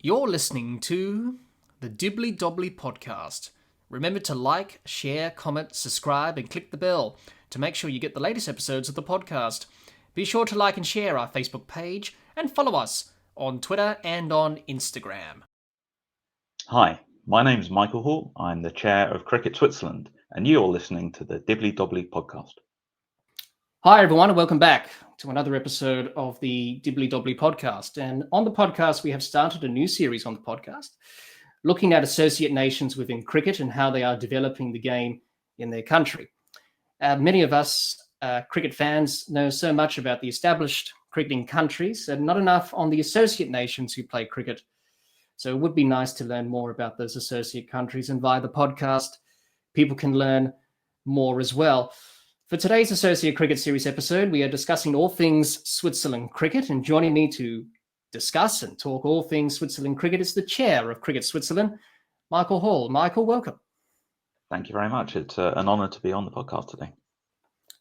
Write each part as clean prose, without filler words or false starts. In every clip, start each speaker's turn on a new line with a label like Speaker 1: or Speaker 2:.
Speaker 1: You're listening to the Dibbly-Dobbly podcast. Remember to like, share, comment, subscribe, and click the bell to make sure you get the latest episodes of the podcast. Be sure to like and share our Facebook page and follow us on Twitter and on Instagram.
Speaker 2: Hi, my name's Michael Hall. I'm the chair of Cricket Switzerland, and you're listening to the Dibbly-Dobbly podcast.
Speaker 1: Hi, everyone, and welcome back to another episode of the Dibbly-Dobbly podcast. And on the podcast, we have started a new series on the podcast, looking at associate nations within cricket and how they are developing the game in their country. Many of us cricket fans know so much about the established cricketing countries and not enough on the associate nations who play cricket. So it would be nice to learn more about those associate countries, and via the podcast, people can learn more as well. For today's Associate Cricket Series episode, we are discussing all things Switzerland cricket, and joining me to discuss and talk all things Switzerland cricket is the chair of Cricket Switzerland, Michael Hall. Michael, welcome.
Speaker 2: Thank you very much. It's an honour to be on the podcast today.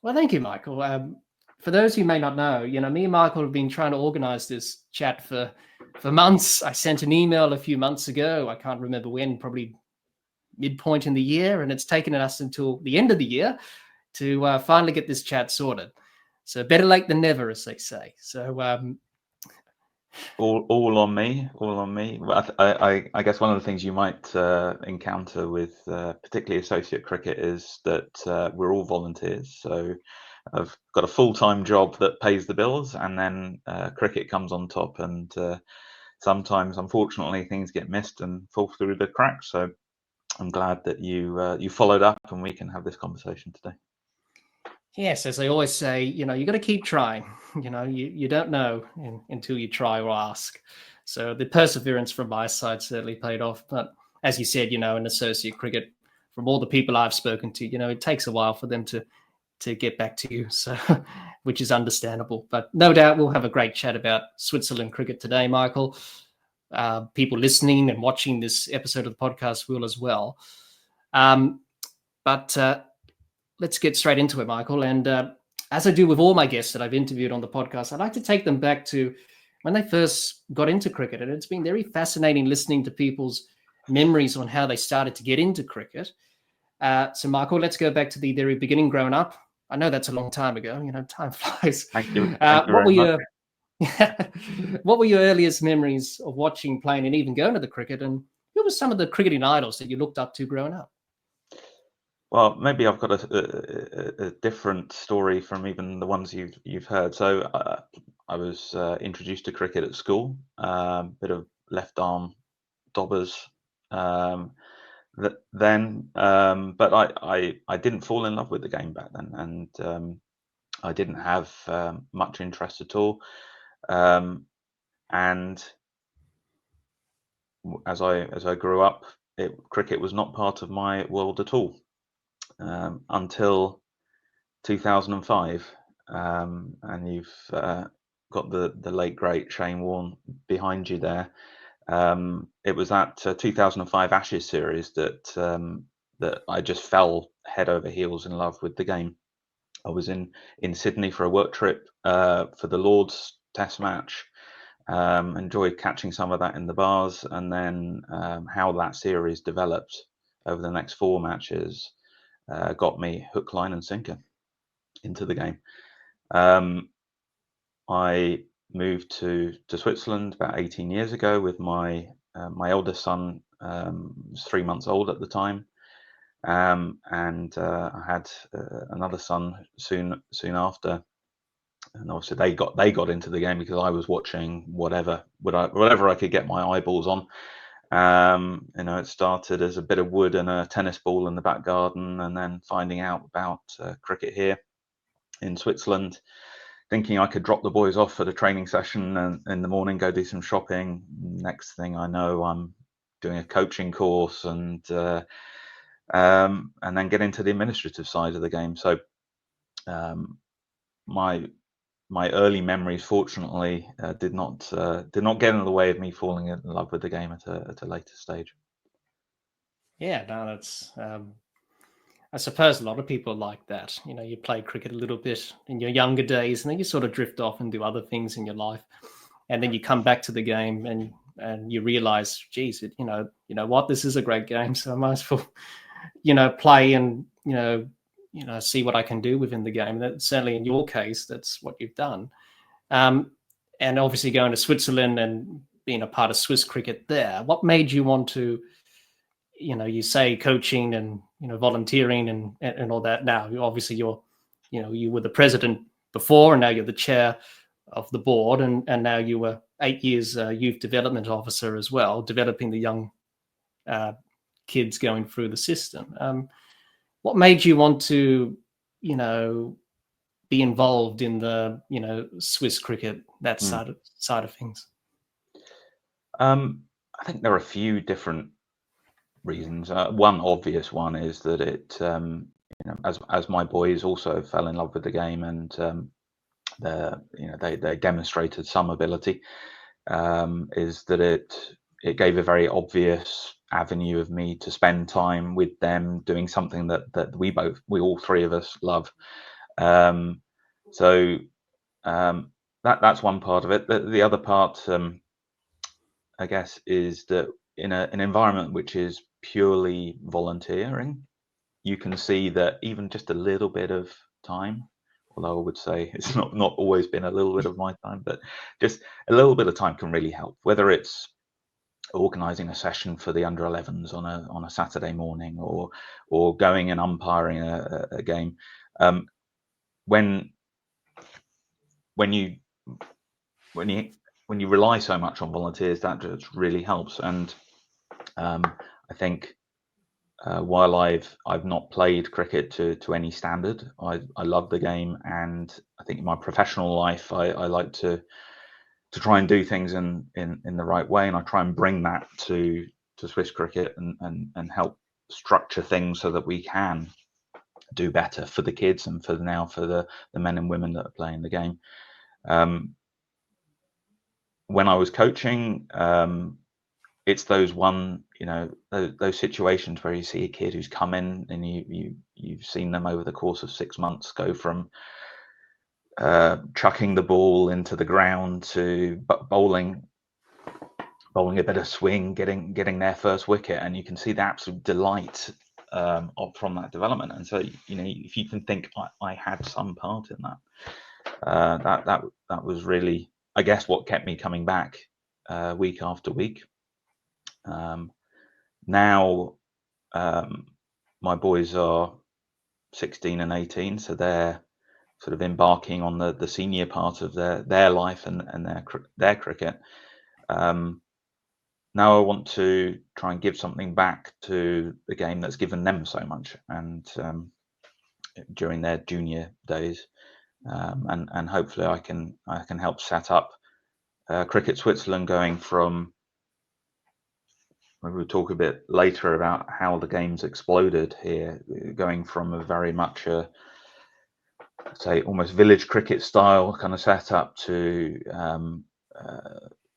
Speaker 1: Well, thank you, Michael. For those who may not know, me and Michael have been trying to organise this chat for months. I sent an email a few months ago. I can't remember when, probably midpoint in the year, and it's taken us until the end of the year to finally get this chat sorted. So better late than never, as they say. So
Speaker 2: all on me. Well, I guess one of the things you might encounter with particularly associate cricket is that we're all volunteers. So I've got a full-time job that pays the bills, and then cricket comes on top. And sometimes, unfortunately, things get missed and fall through the cracks. So I'm glad that you followed up, and we can have this conversation today.
Speaker 1: Yes, as I always say, you got to keep trying. You don't know until you try or ask. So the perseverance from my side certainly paid off. But as you said, in associate cricket, from all the people I've spoken to, it takes a while for them to get back to you. So, which is understandable. But no doubt we'll have a great chat about Switzerland cricket today, Michael. People listening and watching this episode of the podcast will as well. But let's get straight into it, Michael. And as I do with all my guests that I've interviewed on the podcast, I'd like to take them back to when they first got into cricket. And it's been very fascinating listening to people's memories on how they started to get into cricket. So, Michael, let's go back to the very beginning growing up. I know that's a long time ago. Time flies.
Speaker 2: Thank you.
Speaker 1: What were your earliest memories of watching, playing, and even going to the cricket? And who were some of the cricketing idols that you looked up to growing up?
Speaker 2: Well, maybe I've got a different story from even the ones you've heard. So I was introduced to cricket at school, bit of left arm dobbers then, but I didn't fall in love with the game back then, and I didn't have much interest at all. And as I grew up, cricket was not part of my world at all. Until 2005, and you've got the late great Shane Warne behind you there. It was that 2005 Ashes series that I just fell head over heels in love with the game. I was in Sydney for a work trip for the Lord's Test match. Enjoyed catching some of that in the bars, and then how that series developed over the next 4 matches got me hook, line, and sinker into the game. I moved to Switzerland about 18 years ago with my eldest son, was 3 months old at the time, and I had another son soon after. And obviously they got into the game because I was watching whatever I could get my eyeballs on. It started as a bit of wood and a tennis ball in the back garden, and then finding out about cricket here in Switzerland, thinking I could drop the boys off at a training session and in the morning go do some shopping. Next thing I know, I'm doing a coaching course and then get into the administrative side of the game. So my early memories, fortunately, did not get in the way of me falling in love with the game at a later stage.
Speaker 1: Yeah, no, that's. I suppose a lot of people like that. You play cricket a little bit in your younger days, and then you sort of drift off and do other things in your life, and then you come back to the game, and and you realize, geez, you know what, this is a great game, so I might as well, play and see what I can do within the game. That certainly in your case, that's what you've done. And obviously going to Switzerland and being a part of Swiss cricket there, what made you want to, you say coaching and, volunteering and all that. Now, obviously you were the president before, and now you're the chair of the board. And now you were 8 years youth development officer as well, developing the young kids going through the system. What made you want to, be involved in the, Swiss cricket, that side of things?
Speaker 2: I think there are a few different reasons. One obvious one is that it, as my boys also fell in love with the game, and they demonstrated some ability, is that it gave a very obvious avenue of me to spend time with them doing something that we all three of us love. So that's one part of it. The other part, I guess, is that in an environment which is purely volunteering, you can see that even just a little bit of time, although I would say it's not always been a little bit of my time, but just a little bit of time can really help. Whether it's organising a session for the under 11s on a Saturday morning, or going and umpiring a game, when you rely so much on volunteers, that just really helps. And I think while I've not played cricket to any standard, I love the game, and I think in my professional life I like to try and do things in the right way, and I try and bring that to Swiss cricket and help structure things so that we can do better for the kids and for the men and women that are playing the game. When I was coaching, it's those those situations where you see a kid who's come in and you've seen them over the course of 6 months go from chucking the ball into the ground to bowling a bit of swing, getting their first wicket, and you can see the absolute delight from that development. And so if you can think I had some part in that, that was really, I guess, what kept me coming back week after week. Now my boys are 16 and 18, so they're sort of embarking on the senior part of their life and their cricket. Now I want to try and give something back to the game that's given them so much, and during their junior days, and hopefully I can help set up Cricket Switzerland, going from, we'll talk a bit later about how the game's exploded here, going from a very much say almost village cricket style kind of setup to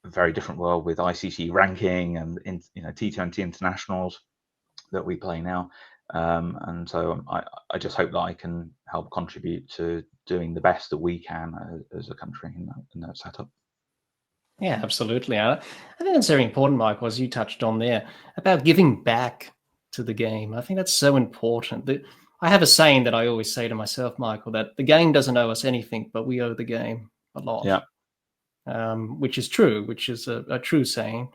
Speaker 2: a very different world with ICC ranking and T20 internationals that we play now. And so I just hope that I can help contribute to doing the best that we can as a country in that setup.
Speaker 1: Yeah, absolutely. I think that's very important, Michael, as you touched on there, about giving back to the game. I think that's so important. I have a saying that I always say to myself, Michael, that the game doesn't owe us anything, but we owe the game a lot.
Speaker 2: Yeah.
Speaker 1: Which is true, which is a true saying,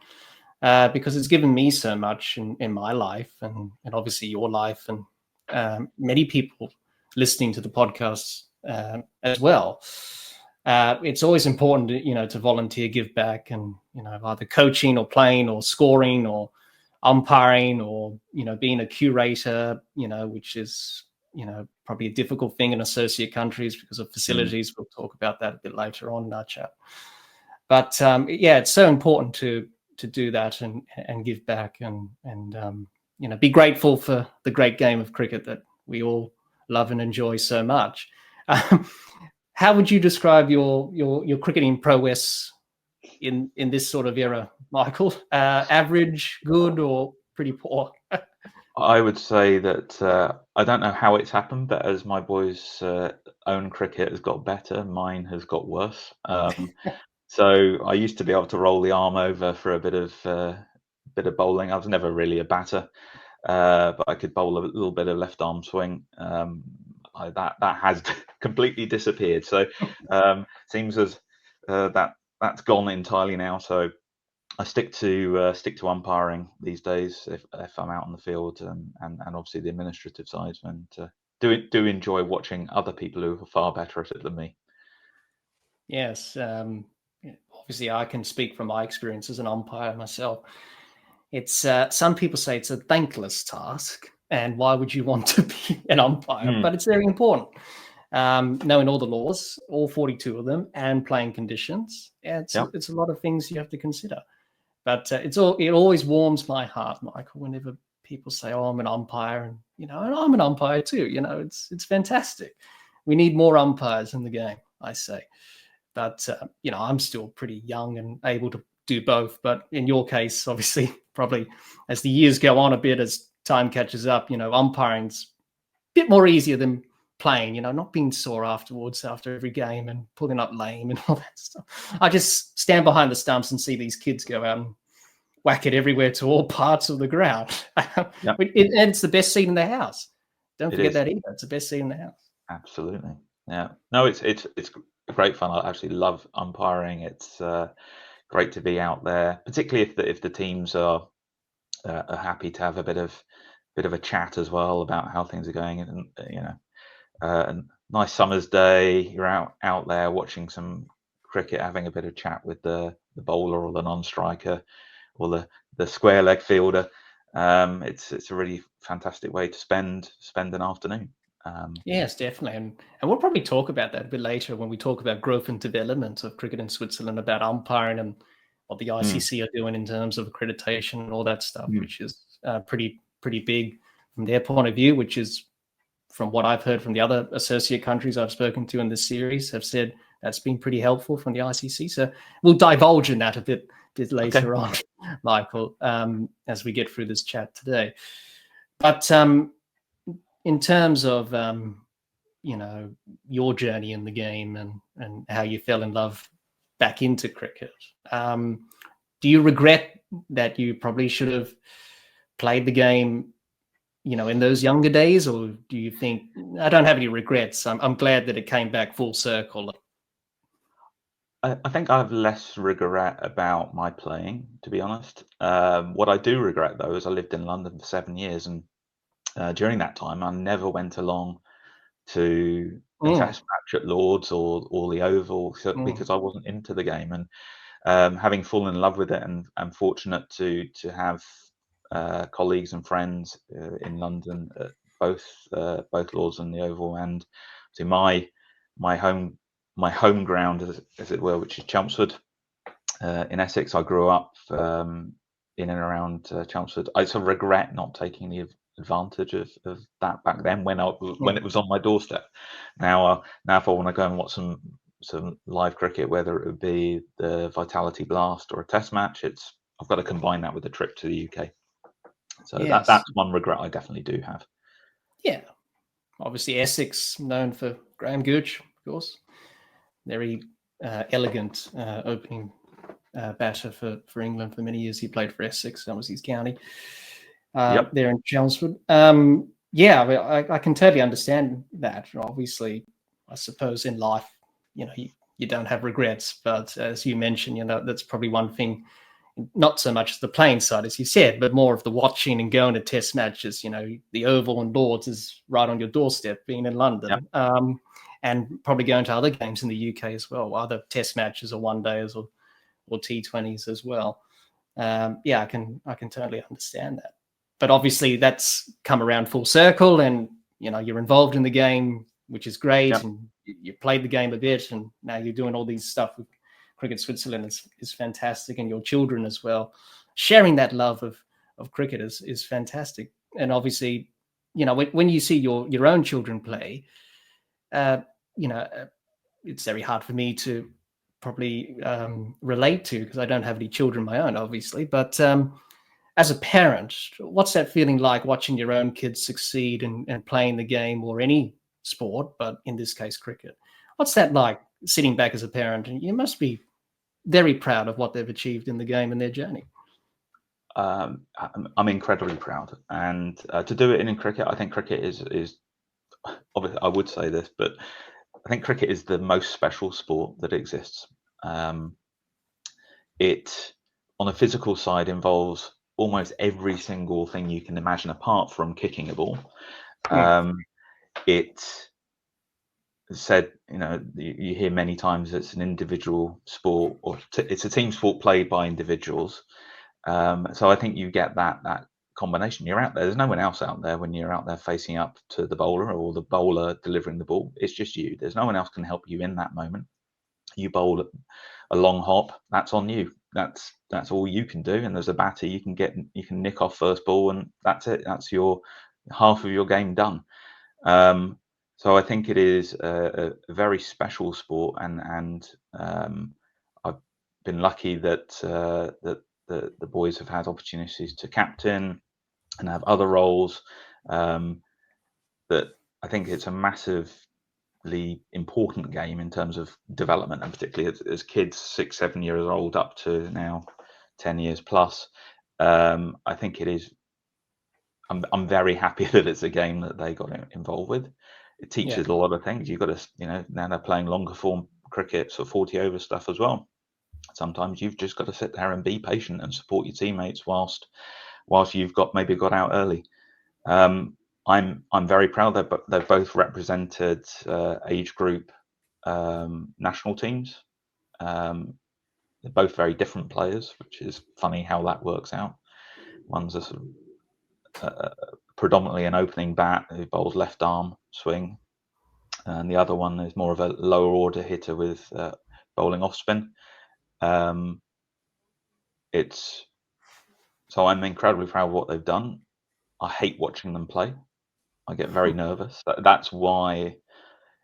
Speaker 1: because it's given me so much in my life, and obviously your life, and many people listening to the podcast as well. It's always important, to volunteer, give back, and either coaching or playing or scoring or umpiring or being a curator, which is probably a difficult thing in associate countries because of facilities. We'll talk about that a bit later on in our chat. But yeah, it's so important to do that and give back and be grateful for the great game of cricket that we all love and enjoy so much. How would you describe your cricketing prowess in this sort of era, Michael? Average, good, or pretty poor?
Speaker 2: I would say that I don't know how it's happened, but as my boys' own cricket has got better, mine has got worse. So I used to be able to roll the arm over for a bit of bowling. I was never really a batter, but I could bowl a little bit of left arm swing. That has completely disappeared. So seems as that's gone entirely now. So I stick to umpiring these days if I'm out on the field, and obviously the administrative side, and do enjoy watching other people who are far better at it than me.
Speaker 1: Yes. Obviously, I can speak from my experience as an umpire myself. It's some people say it's a thankless task, and why would you want to be an umpire? But it's very important. Knowing all the laws, all 42 of them, and playing conditions. Yeah, it's a lot of things you have to consider. But it always warms my heart, Michael, whenever people say, "Oh, I'm an umpire," and and I'm an umpire too. It's fantastic. We need more umpires in the game, I say. But I'm still pretty young and able to do both. But in your case, obviously, probably as the years go on a bit, as time catches up, umpiring's a bit more easier than playing. Not being sore afterwards after every game and pulling up lame and all that stuff. I just stand behind the stumps and see these kids go out and whack it everywhere to all parts of the ground. And it's the best seat in the house. Don't forget that either. It's the best seat in the house.
Speaker 2: Absolutely. Yeah. No, it's great fun. I actually love umpiring. It's great to be out there, particularly if the teams are happy to have a bit of a chat as well about how things are going. And a nice summer's day, you're out there watching some cricket, having a bit of chat with the bowler or the non-striker or the square leg fielder. It's a really fantastic way to spend an afternoon.
Speaker 1: Yes, definitely. And we'll probably talk about that a bit later when we talk about growth and development of cricket in Switzerland, about umpiring and what the ICC are doing in terms of accreditation and all that stuff, which is pretty big from their point of view, which is, from what I've heard from the other associate countries I've spoken to in this series, have said that's been pretty helpful from the ICC. So we'll divulge in that a bit later on, Michael, as we get through this chat today. But in terms of your journey in the game and how you fell in love back into cricket, do you regret that you probably should have played the game in those younger days, or do you think, I don't have any regrets, I'm glad that it came back full circle?
Speaker 2: I think I have less regret about my playing, to be honest. What I do regret, though, is I lived in London for 7 years, and during that time, I never went along to a test match at Lords or the Oval because I wasn't into the game. And having fallen in love with it, and I'm fortunate to have colleagues and friends in London at both Lords and the Oval, and to my home ground, as it were, which is Chelmsford in Essex. I grew up in and around Chelmsford. I sort of regret not taking the advantage of that back then when it was on my doorstep. Now if I want to go and watch some live cricket, whether it would be the Vitality Blast or a test match, I've got to combine that with a trip to the UK. So that's one regret I definitely do have. Yeah.
Speaker 1: Obviously Essex, known for Graham Gooch, of course. Very elegant opening batter for England for many years. He played for Essex. That was his county there in Chelmsford. I can totally understand that. Obviously, I suppose in life, you don't have regrets. But as you mentioned, that's probably one thing, not so much the playing side, as you said, but more of the watching and going to test matches. The Oval and Lords is right on your doorstep, being in London. Yep. And probably going to other games in the UK as well, other test matches or one days or T20s as well. I can totally understand that. But obviously that's come around full circle, and you're involved in the game, which is great. Yep. And you played the game a bit, and now you're doing all these stuff with Cricket Switzerland is fantastic, and your children as well. Sharing that love of cricket is fantastic. And obviously, when you see your own children play, it's very hard for me to probably relate to, because I don't have any children of my own, obviously. But as a parent, what's that feeling like, watching your own kids succeed and playing the game, or any sport, but in this case cricket? What's that like, sitting back as a parent? And you must be very proud of what they've achieved in the game and their journey.
Speaker 2: I'm incredibly proud, and to do it in cricket, I think cricket is obviously, I would say this, but I think cricket is the most special sport that exists. It, on a physical side, involves almost every single thing you can imagine apart from kicking a ball. It said, you hear many times it's an individual sport, or it's a team sport played by individuals. So I think you get that combination. You're out there. There's no one else out there when you're out there facing up to the bowler or the bowler delivering the ball. It's just you. There's no one else can help you in that moment. You bowl a long hop, that's on you. That's all you can do. And there's a batter you can nick off first ball, and that's it. That's your half of your game done. So I think it is a very special sport, and I've been lucky that the boys have had opportunities to captain and have other roles. That I think it's a massively important game in terms of development, and particularly as kids 6-7 years old up to now 10 years plus. I think it is. I'm very happy that it's a game that they got involved with. It teaches a lot of things. You've got to, now they're playing longer form cricket, so 40 over stuff as well. Sometimes you've just got to sit there and be patient and support your teammates whilst you've maybe got out early. I'm very proud that they've both represented age group national teams. They're both very different players, which is funny how that works out. One's a sort of predominantly an opening bat who bowls left arm swing, and the other one is more of a lower order hitter with bowling off spin. So I'm incredibly proud of what they've done. I hate watching them play. I get very nervous. That's why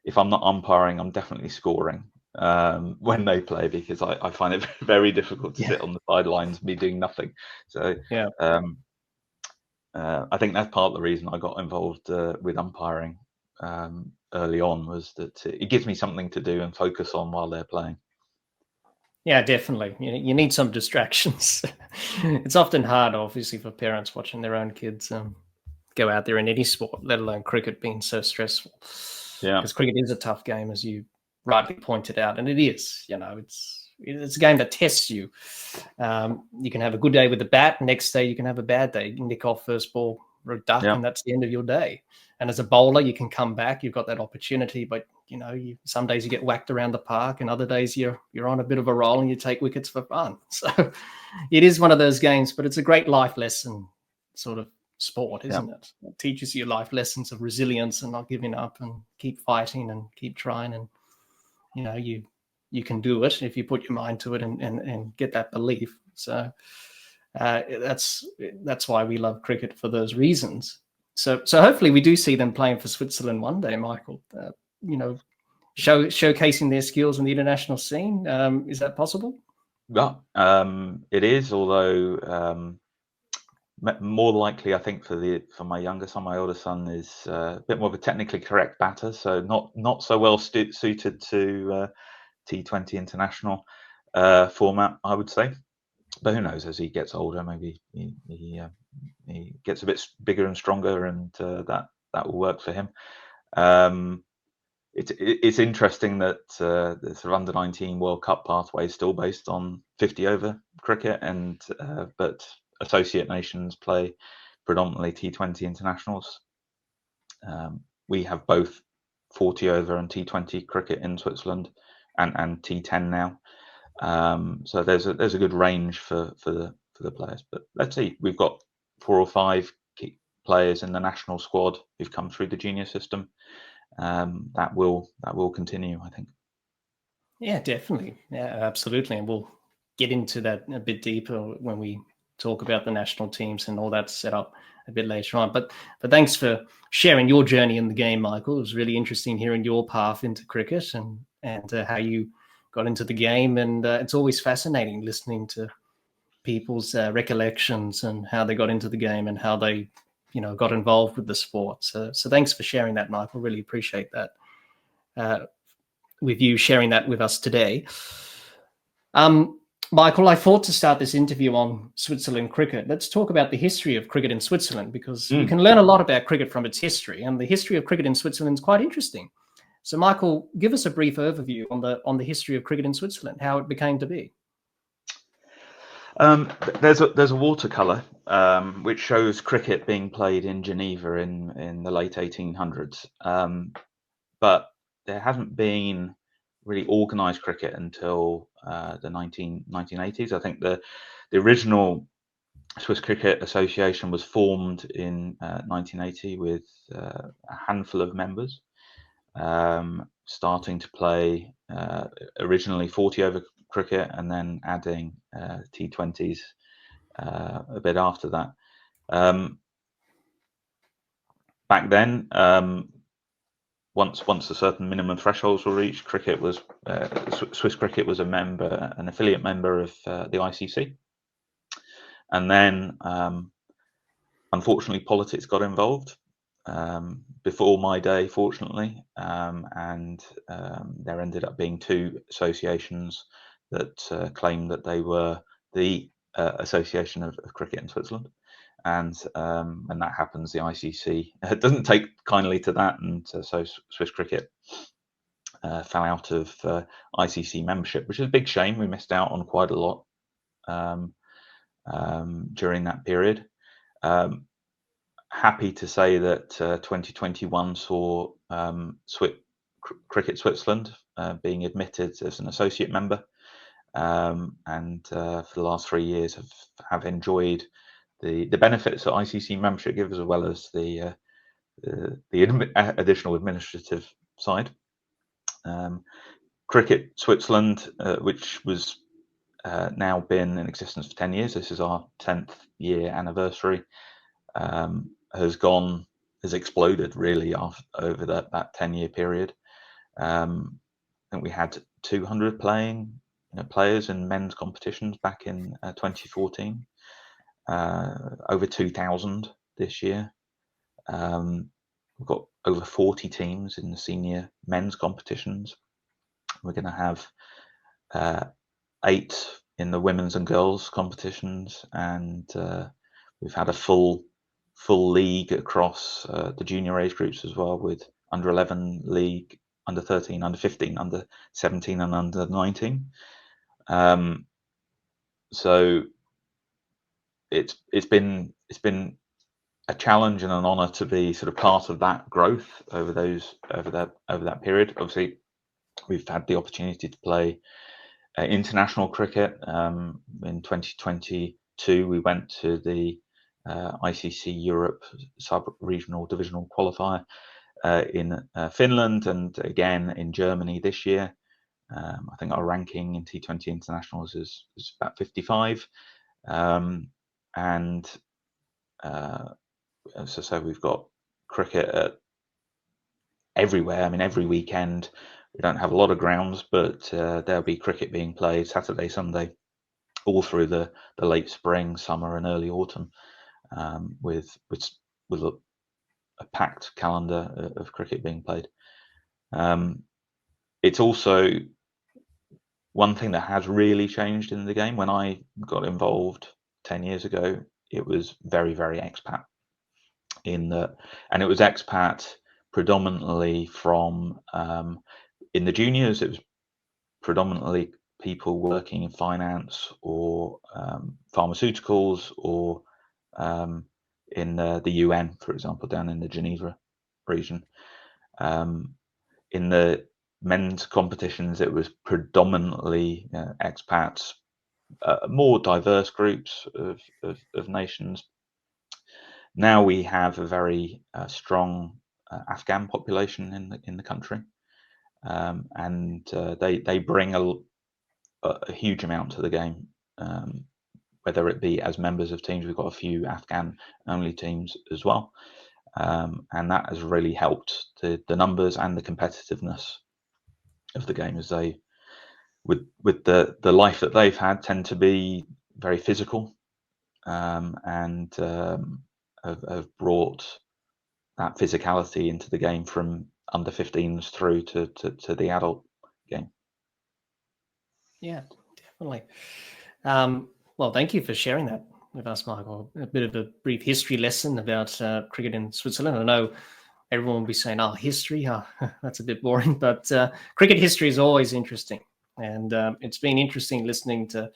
Speaker 2: if I'm not umpiring, I'm definitely scoring when they play, because I find it very difficult to sit on the sidelines, me doing nothing. So I think that's part of the reason I got involved with umpiring early on, was that it gives me something to do and focus on while they're playing.
Speaker 1: Yeah, definitely. You need some distractions. It's often hard, obviously, for parents watching their own kids go out there in any sport, let alone cricket being so stressful. Yeah, because cricket is a tough game, as you rightly pointed out, and it is. It's a game that tests you. You can have a good day with the bat. Next day, you can have a bad day. You can nick off first ball or a duck, and that's the end of your day. And as a bowler, you can come back. You've got that opportunity, but some days you get whacked around the park, and other days you're on a bit of a roll and you take wickets for fun. So it is one of those games, but it's a great life lesson sort of sport, isn't it? It teaches you life lessons of resilience and not giving up and keep fighting and keep trying. And you can do it if you put your mind to it and get that belief. So that's why we love cricket, for those reasons. So hopefully we do see them playing for Switzerland one day, Michael. Showcasing their skills in the international scene. Is that possible?
Speaker 2: Yeah, it is. Although more likely, I think, for my younger son, my older son is a bit more of a technically correct batter, so not so well suited to T20 international format, I would say. But who knows? As he gets older, maybe he gets a bit bigger and stronger, and that will work for him. It's interesting that the sort of under-19 World Cup pathway is still based on 50 over cricket, and but associate nations play predominantly T20 internationals. We have both 40 over and T20 cricket in Switzerland, and T10 now. So there's a good range for the players. But let's see, we've got 4 or 5 key players in the national squad who've come through the junior system. That will continue, I think.
Speaker 1: Yeah, definitely. Yeah, absolutely. And we'll get into that a bit deeper when we talk about the national teams and all that set up a bit later on. But thanks for sharing your journey in the game, Michael. It was really interesting hearing your path into cricket and how you got into the game. And it's always fascinating listening to people's recollections and how they got into the game and how they got involved with the sport. So thanks for sharing that, Michael. Really appreciate that with you sharing that with us today. Michael, I thought to start this interview on Switzerland cricket. Let's talk about the history of cricket in Switzerland, because you can learn a lot about cricket from its history, and the history of cricket in Switzerland is quite interesting. So, Michael, give us a brief overview on the history of cricket in Switzerland, how it became to be.
Speaker 2: There's a watercolor which shows cricket being played in Geneva in the late 1800s, but there hasn't been really organised cricket until the 1980s. I think the original Swiss Cricket Association was formed in 1980 with a handful of members, starting to play originally 40 over cricket and then adding T20s a bit after that. Back then, once a certain minimum thresholds were reached, cricket was Swiss cricket was an affiliate member of the ICC, and then unfortunately politics got involved before my day, fortunately, and there ended up being two associations that claimed that they were the Association of Cricket in Switzerland. And when that happens, the ICC doesn't take kindly to that, and so Swiss cricket fell out of ICC membership, which is a big shame. We missed out on quite a lot during that period. Happy to say that 2021 saw Cricket Switzerland being admitted as an associate member, and for the last 3 years have enjoyed the benefits that ICC membership gives, as well as the additional administrative side. Cricket Switzerland, which was now been in existence for 10 years, this is our 10th year anniversary, has exploded really over that 10-year period. I think we had 200 players in men's competitions back in 2014. Over 2,000 this year. We've got over 40 teams in the senior men's competitions. We're going to have 8 in the women's and girls competitions, and we've had a full league across the junior age groups as well, with under 11 league, under 13, under 15, under 17, and under 19. So it's been a challenge and an honour to be sort of part of that growth over that period. Obviously, we've had the opportunity to play international cricket. In 2022, we went to the ICC Europe sub-regional divisional qualifier in Finland, and again in Germany this year. I think our ranking in T20 internationals is about 55, and so we've got cricket everywhere. I mean, every weekend. We don't have a lot of grounds, but there'll be cricket being played Saturday, Sunday, all through the late spring, summer, and early autumn, with a packed calendar of cricket being played. It's also one thing that has really changed in the game. When I got involved 10 years ago, it was very, very expat and it was expat predominantly from in the juniors. It was predominantly people working in finance or pharmaceuticals, or in the UN, for example, down in the Geneva region. In the men's competitions, it was predominantly expats, more diverse groups of nations. Now we have a very strong Afghan population in the country, and they bring a huge amount to the game, whether it be as members of teams. We've got a few Afghan-only teams as well, and that has really helped the numbers and the competitiveness of the game, as they, with the life that they've had, tend to be very physical, and have brought that physicality into the game from under 15s through to the adult game.
Speaker 1: Yeah, definitely. Well, thank you for sharing that with us, Michael. A bit of a brief history lesson about cricket in Switzerland. I know everyone will be saying, "Oh, history, that's a bit boring," but cricket history is always interesting, and it's been interesting listening to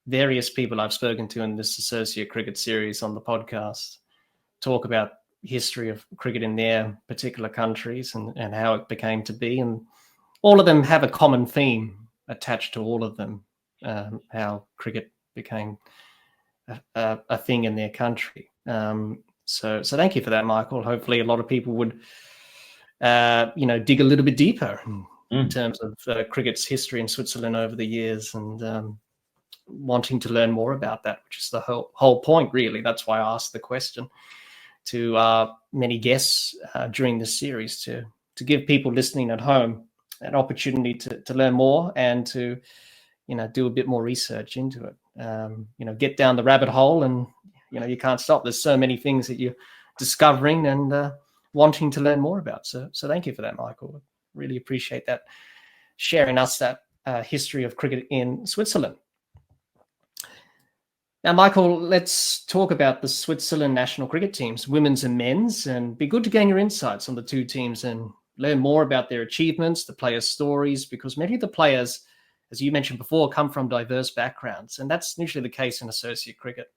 Speaker 1: various people I've spoken to in this associate cricket series on the podcast talk about history of cricket in their particular countries and how it became to be, and all of them have a common theme attached to all of them, how cricket became a thing in their country. So thank you for that, Michael. Hopefully a lot of people would dig a little bit deeper in terms of cricket's history in Switzerland over the years, and wanting to learn more about that, which is the whole point, really. That's why I asked the question to many guests during this series, to give people listening at home an opportunity to learn more and to do a bit more research into it. Get down the rabbit hole, and you can't stop. There's so many things that you're discovering and wanting to learn more about. So thank you for that, Michael. Really appreciate that, sharing us that history of cricket in Switzerland. Now, Michael, let's talk about the Switzerland national cricket teams, women's and men's, and be good to gain your insights on the two teams and learn more about their achievements, the players' stories, because many of the players, as you mentioned before, come from diverse backgrounds. And that's usually the case in associate cricket.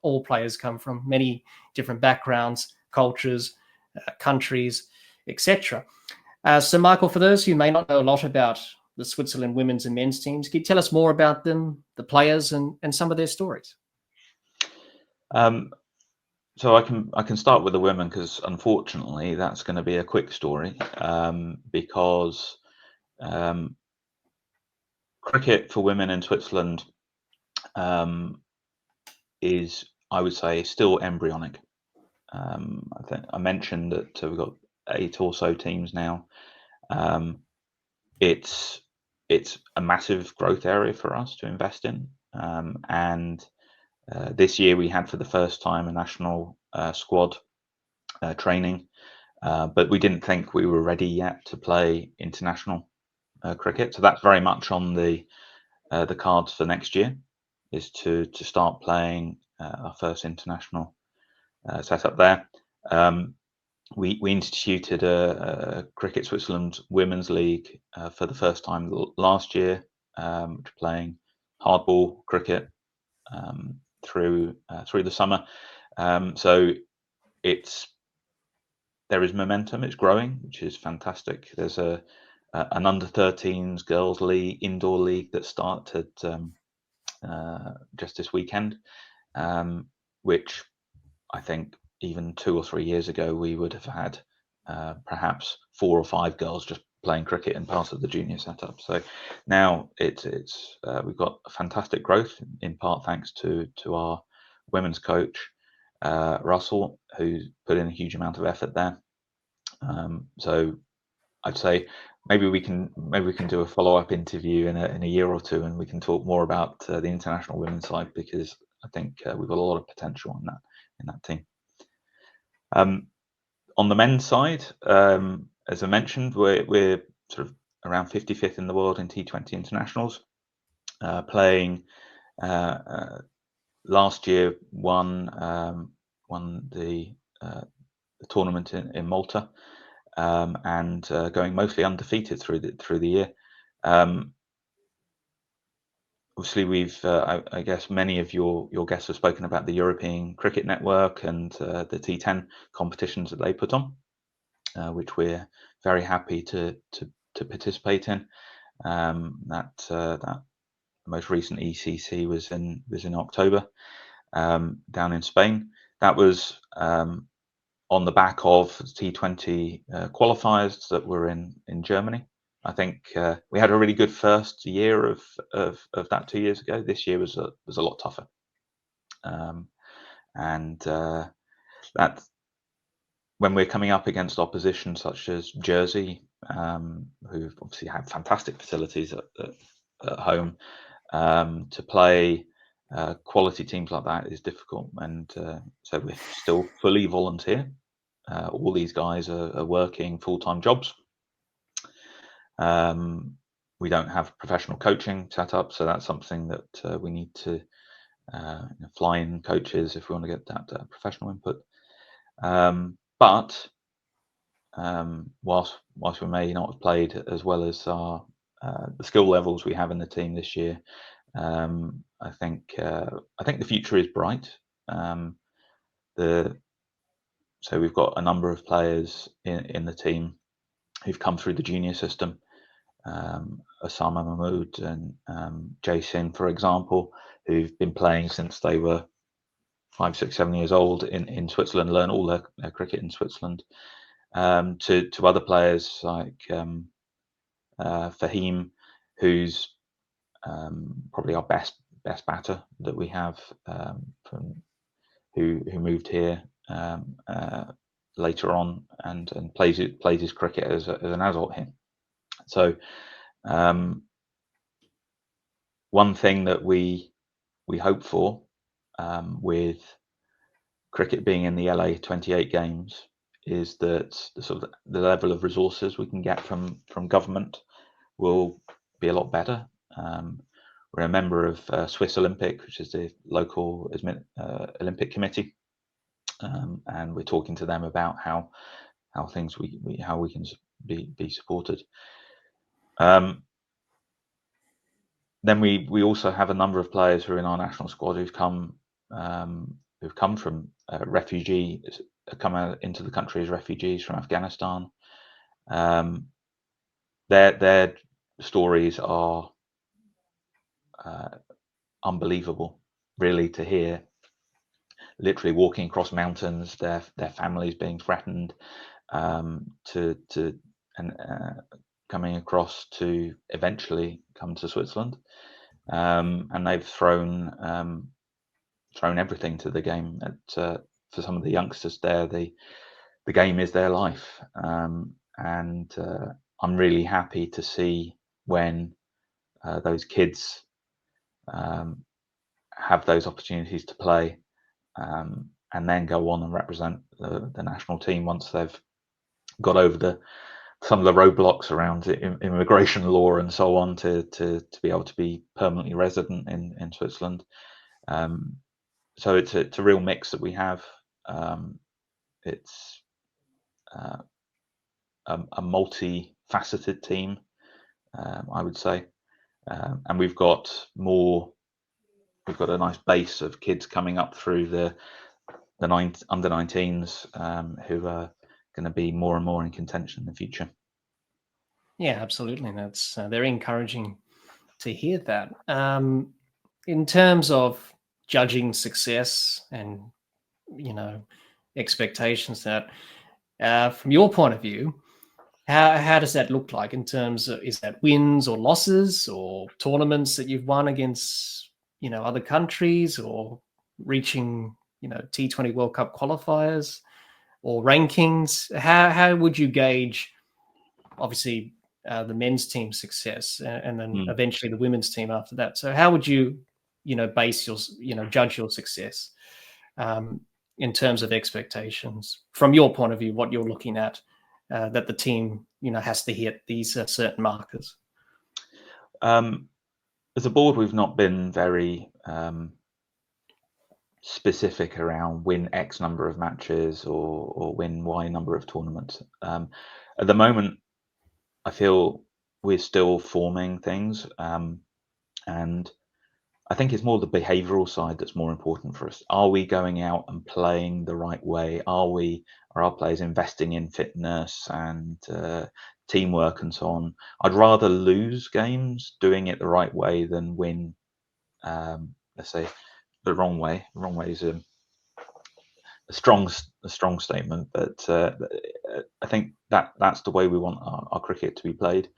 Speaker 1: All players come from many different backgrounds, cultures, countries, etc. So, Michael, for those who may not know a lot about the Switzerland women's and men's teams, can you tell us more about them, the players, and some of their stories?
Speaker 2: So I can start with the women, because unfortunately that's going to be a quick story, because cricket for women in Switzerland is, I would say, still embryonic. I think I mentioned that we've got 8 or so teams now. It's a massive growth area for us to invest in, and this year we had for the first time a national squad training, but we didn't think we were ready yet to play international cricket. So that's very much on the cards for next year, is to start playing our first international setup there. We instituted a Cricket Switzerland Women's League for the first time last year, playing hardball cricket through the summer. So there is momentum. It's growing, which is fantastic. There's an under 13s girls league, indoor league that started just this weekend, which I think even 2 or 3 years ago we would have had perhaps 4 or 5 girls just playing cricket in part of the junior setup. So now we've got a fantastic growth, in part thanks to our women's coach Russell, who's put in a huge amount of effort there. So I'd say maybe we can do a follow-up interview in a year or two, and we can talk more about the international women's side, because I think we've got a lot of potential in that team. On the men's side, as I mentioned, we're sort of around 55th in the world in T20 internationals. Playing last year, won the tournament in Malta, and going mostly undefeated through the year. Obviously, we've I guess many of your guests have spoken about the European Cricket Network and the T10 competitions that they put on, which we're very happy to participate in. That most recent ECC was in October, down in Spain. That was on the back of T20 qualifiers that were in Germany. I think we had a really good first year of that 2 years ago. This year was a lot tougher, and that when we're coming up against opposition such as Jersey, who obviously have fantastic facilities at home, to play quality teams like that is difficult, and so we're still fully volunteer. All these guys are working full-time jobs. We don't have professional coaching set up, so that's something that we need to fly in coaches if we want to get that professional input. But whilst we may not have played as well as the skill levels we have in the team this year, I think the future is bright. So we've got a number of players in the team who've come through the junior system. Osama Mahmood and Jason, for example, who've been playing since they were 5, 6, 7 years old in Switzerland, learn all their cricket in Switzerland. To other players like Fahim, who's probably our best batter that we have, who moved here later on and plays his cricket as an adult here. So one thing that we hope for with cricket being in the LA 28 games is that the level of resources we can get from government will be a lot better. We're a member of Swiss Olympic, which is the local Olympic committee, and we're talking to them about how things how we can be supported. Then we also have a number of players who are in our national squad who've come from come out into the country as refugees from Afghanistan. Their stories are unbelievable, really, to hear. Literally walking across mountains, their families being threatened, coming across to eventually come to Switzerland, and they've thrown everything to the game. For some of the youngsters there, the game is their life, and I'm really happy to see when those kids have those opportunities to play, and then go on and represent the national team once they've got over some of the roadblocks around immigration law and so on to be able to be permanently resident in Switzerland. So it's a real mix that we have. It's a multi-faceted team, I would say, and we've got a nice base of kids coming up through the under 19s who are going to be more and more in contention in the future.
Speaker 1: Yeah, absolutely. That's very encouraging to hear that. In terms of judging success and expectations, that from your point of view, how does that look like in terms of, is that wins or losses or tournaments that you've won against other countries, or reaching T20 World Cup qualifiers or rankings? How would you gauge, obviously, the men's team success and then eventually the women's team after that? So how would you base your judge your success in terms of expectations from your point of view, what you're looking at, that the team has to hit these certain markers?
Speaker 2: As a board, we've not been very specific around win X number of matches or win Y number of tournaments. At the moment, I feel we're still forming things, and I think it's more the behavioural side that's more important for us. Are we going out and playing the right way? Are our players investing in fitness and teamwork and so on? I'd rather lose games doing it the right way than win, let's say, the wrong way. The wrong way is a strong statement, but I think that's the way we want our cricket to be played.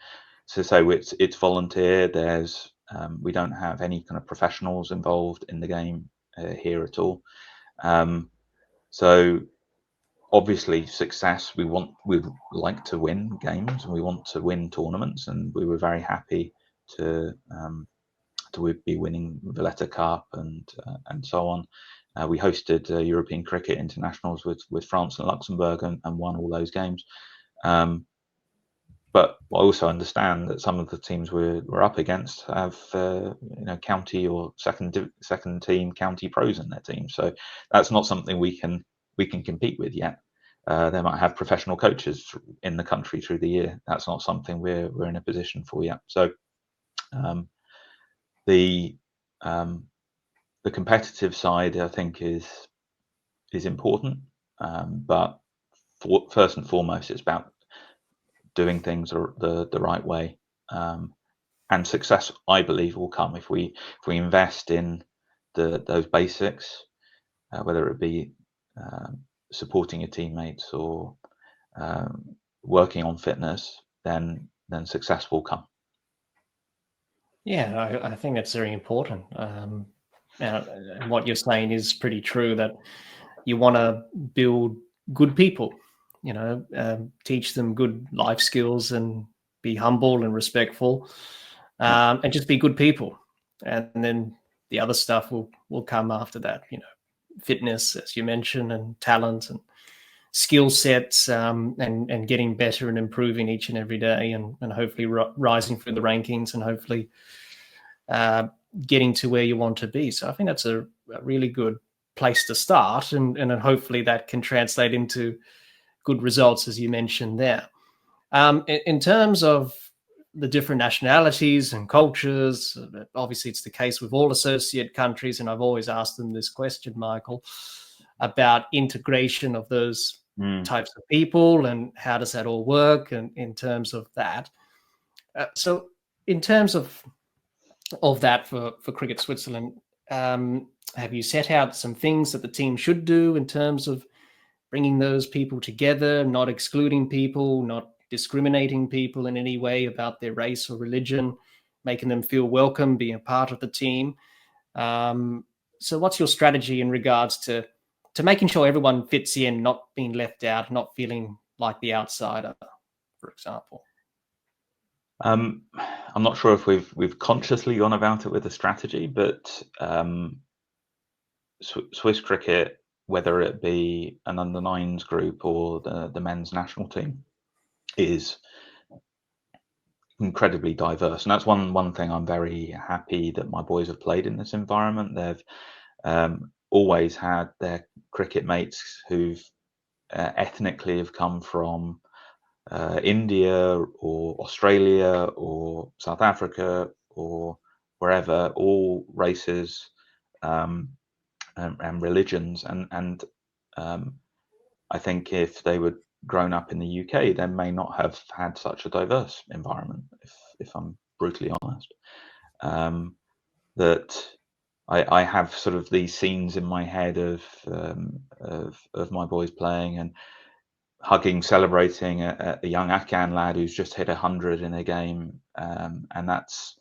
Speaker 2: So it's volunteer. There's we don't have any kind of professionals involved in the game here at all. So obviously success, we'd like to win games and we want to win tournaments, and we were very happy to be winning Valletta Cup and so on. We hosted European Cricket Internationals with France and Luxembourg and won all those games. but I also understand that some of the teams we're up against have county or second team county pros in their team. So that's not something we can compete with yet. They might have professional coaches in the country through the year. That's not something we're in a position for yet. So the competitive side, I think, is important, but first and foremost, it's about doing things the right way, and success, I believe, will come if we invest in those basics, whether it be supporting your teammates or working on fitness. Then success will come.
Speaker 1: Yeah, I think that's very important. And what you're saying is pretty true, that you want to build good people, teach them good life skills and be humble and respectful, and just be good people. And then the other stuff will come after that, fitness, as you mentioned, and talent and skill sets, and getting better and improving each and every day, and hopefully rising through the rankings, and hopefully getting to where you want to be. So I think that's a really good place to start, and then hopefully that can translate into good results, as you mentioned there. In terms of the different nationalities and cultures, obviously it's the case with all associate countries, and I've always asked them this question, Michael, about integration of those types of people, and how does that all work, and in terms of that. So in terms of that for Cricket Switzerland, have you set out some things that the team should do in terms of bringing those people together, not excluding people, not discriminating people in any way about their race or religion, making them feel welcome, being a part of the team? So what's your strategy in regards to making sure everyone fits in, not being left out, not feeling like the outsider, for example?
Speaker 2: I'm not sure if we've consciously gone about it with a strategy, but Swiss cricket, whether it be an under-9s group or the men's national team, is incredibly diverse, and that's one thing I'm very happy that my boys have played in this environment. They've always had their cricket mates who've ethnically have come from India or Australia or South Africa or wherever, all races and religions, and I think if they were grown up in the UK, they may not have had such a diverse environment, if I'm brutally honest. That I have sort of these scenes in my head of my boys playing and hugging, celebrating a young Afghan lad who's just hit 100 in a game, and that's,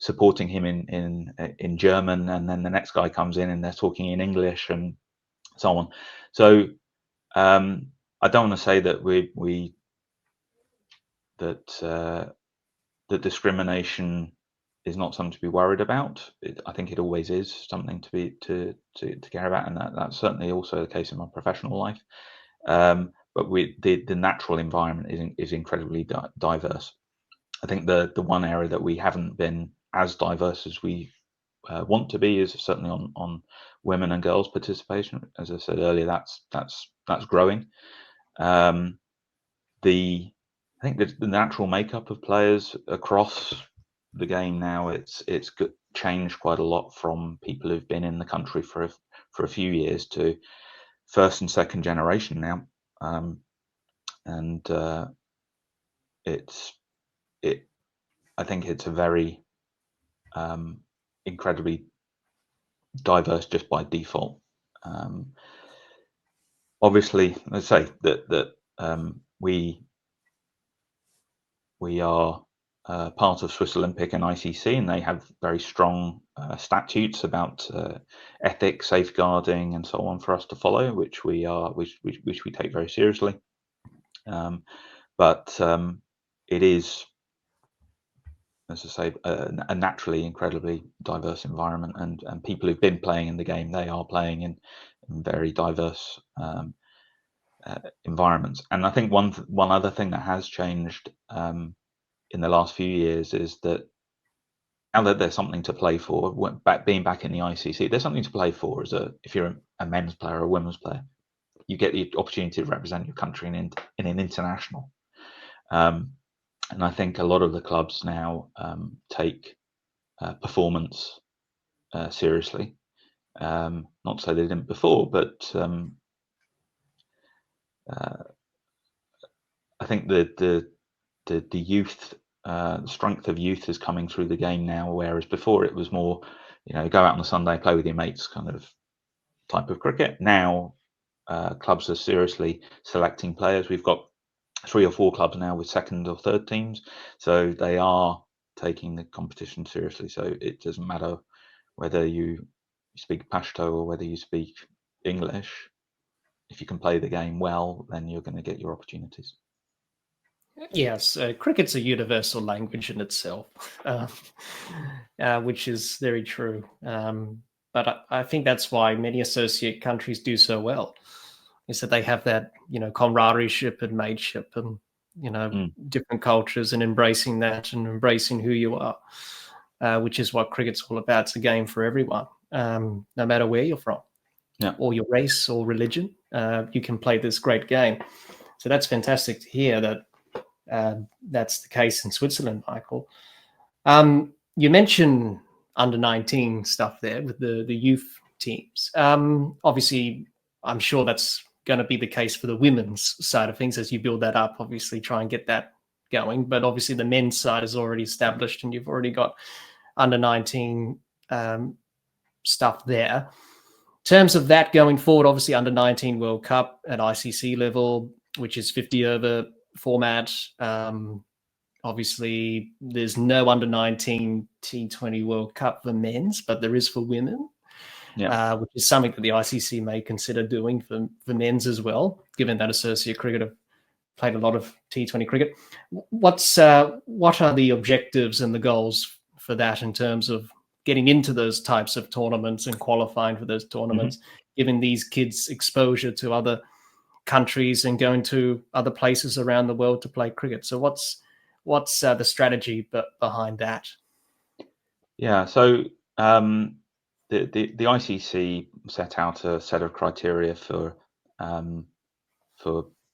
Speaker 2: supporting him in German, and then the next guy comes in and they're talking in English and so on. So I don't want to say that that discrimination is not something to be worried about. I think it always is something to care about, and that's certainly also the case in my professional life. But the natural environment is incredibly diverse. I think the one area that we haven't been as diverse as we want to be is certainly on women and girls participation. As I said earlier, that's growing. I think the natural makeup of players across the game now, it's changed quite a lot from people who've been in the country for a few years to first and second generation now, and I think it's a very incredibly diverse just by default. Obviously, let's say that we are part of Swiss Olympic and ICC, and they have very strong statutes about ethics, safeguarding, and so on for us to follow, which we take very seriously. But it is, as I say, a naturally incredibly diverse environment, and people who've been playing in the game, they are playing in very diverse environments. And I think one other thing that has changed in the last few years is that now that there's something to play for, being back in the ICC, there's something to play for if you're a men's player or a women's player. You get the opportunity to represent your country in an international. And I think a lot of the clubs now take performance seriously. Not to say they didn't before, but I think the youth, the strength of youth is coming through the game now, whereas before it was more, go out on a Sunday, play with your mates kind of type of cricket. Now clubs are seriously selecting players. We've got 3 or 4 clubs now with second or third teams, so they are taking the competition seriously. So it doesn't matter whether you speak Pashto or whether you speak English. If you can play the game well, then you're going to get your opportunities.
Speaker 1: Yes, cricket's a universal language in itself, which is very true. But I think that's why many associate countries do so well, is that they have that, camaraderie and mateship and, different cultures and embracing that and embracing who you are, which is what cricket's all about. It's a game for everyone, no matter where you're from, or your race or religion. You can play this great game. So that's fantastic to hear that that's the case in Switzerland, Michael. You mentioned under 19 stuff there with the youth teams. Obviously, I'm sure that's going to be the case for the women's side of things as you build that up, obviously try and get that going. But obviously the men's side is already established and you've already got under 19 stuff there. In terms of that going forward, obviously under 19 World Cup at ICC level, which is 50 over format. Obviously, there's no under 19 T20 World Cup for men's, but there is for women, which is something that the ICC may consider doing for men's as well, given that associate cricket have played a lot of T20 cricket. What are the objectives and the goals for that in terms of getting into those types of tournaments and qualifying for those tournaments, giving these kids exposure to other countries and going to other places around the world to play cricket? So what's the strategy behind that?
Speaker 2: Yeah, so the ICC set out a set of criteria for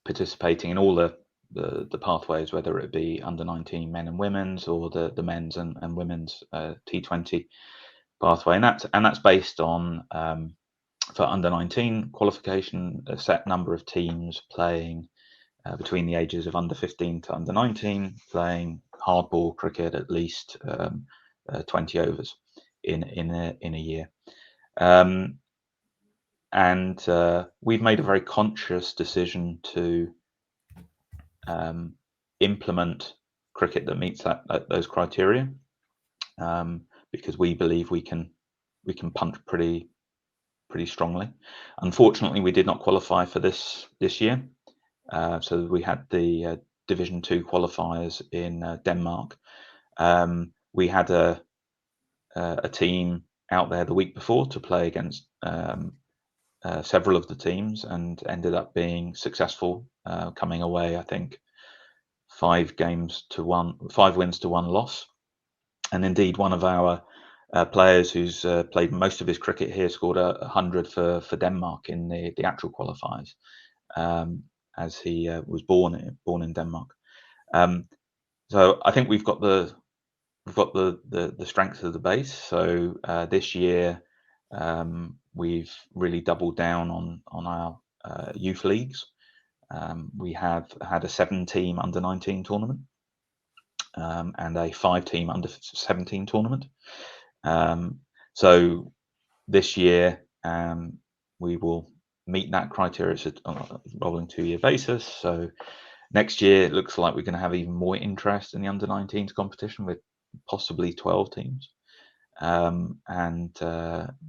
Speaker 2: participating in all the pathways, whether it be under 19 men and women's or the men's and women's T20 pathway, and that's based on for under 19 qualification, a set number of teams playing between the ages of under 15 to under 19, playing hardball cricket at least 20 overs in a year. And we've made a very conscious decision to implement cricket that meets those criteria, because we believe we can punch pretty strongly. Unfortunately, we did not qualify for this year. So we had the Division 2 qualifiers in Denmark. We had a team out there the week before to play against several of the teams, and ended up being successful, coming away, I think, 5 wins to 1 loss. And indeed, one of our players who's played most of his cricket here scored 100 for Denmark in the actual qualifiers, as he was born in Denmark. So I think we've got the strength of the base. So this year we've really doubled down on our youth leagues. We have had a 7-team under 19 tournament and a 5-team under 17 tournament. So this year we will meet that criteria. It's a rolling 2-year basis. So next year it looks like we're going to have even more interest in the under 19s competition, with possibly 12 teams. And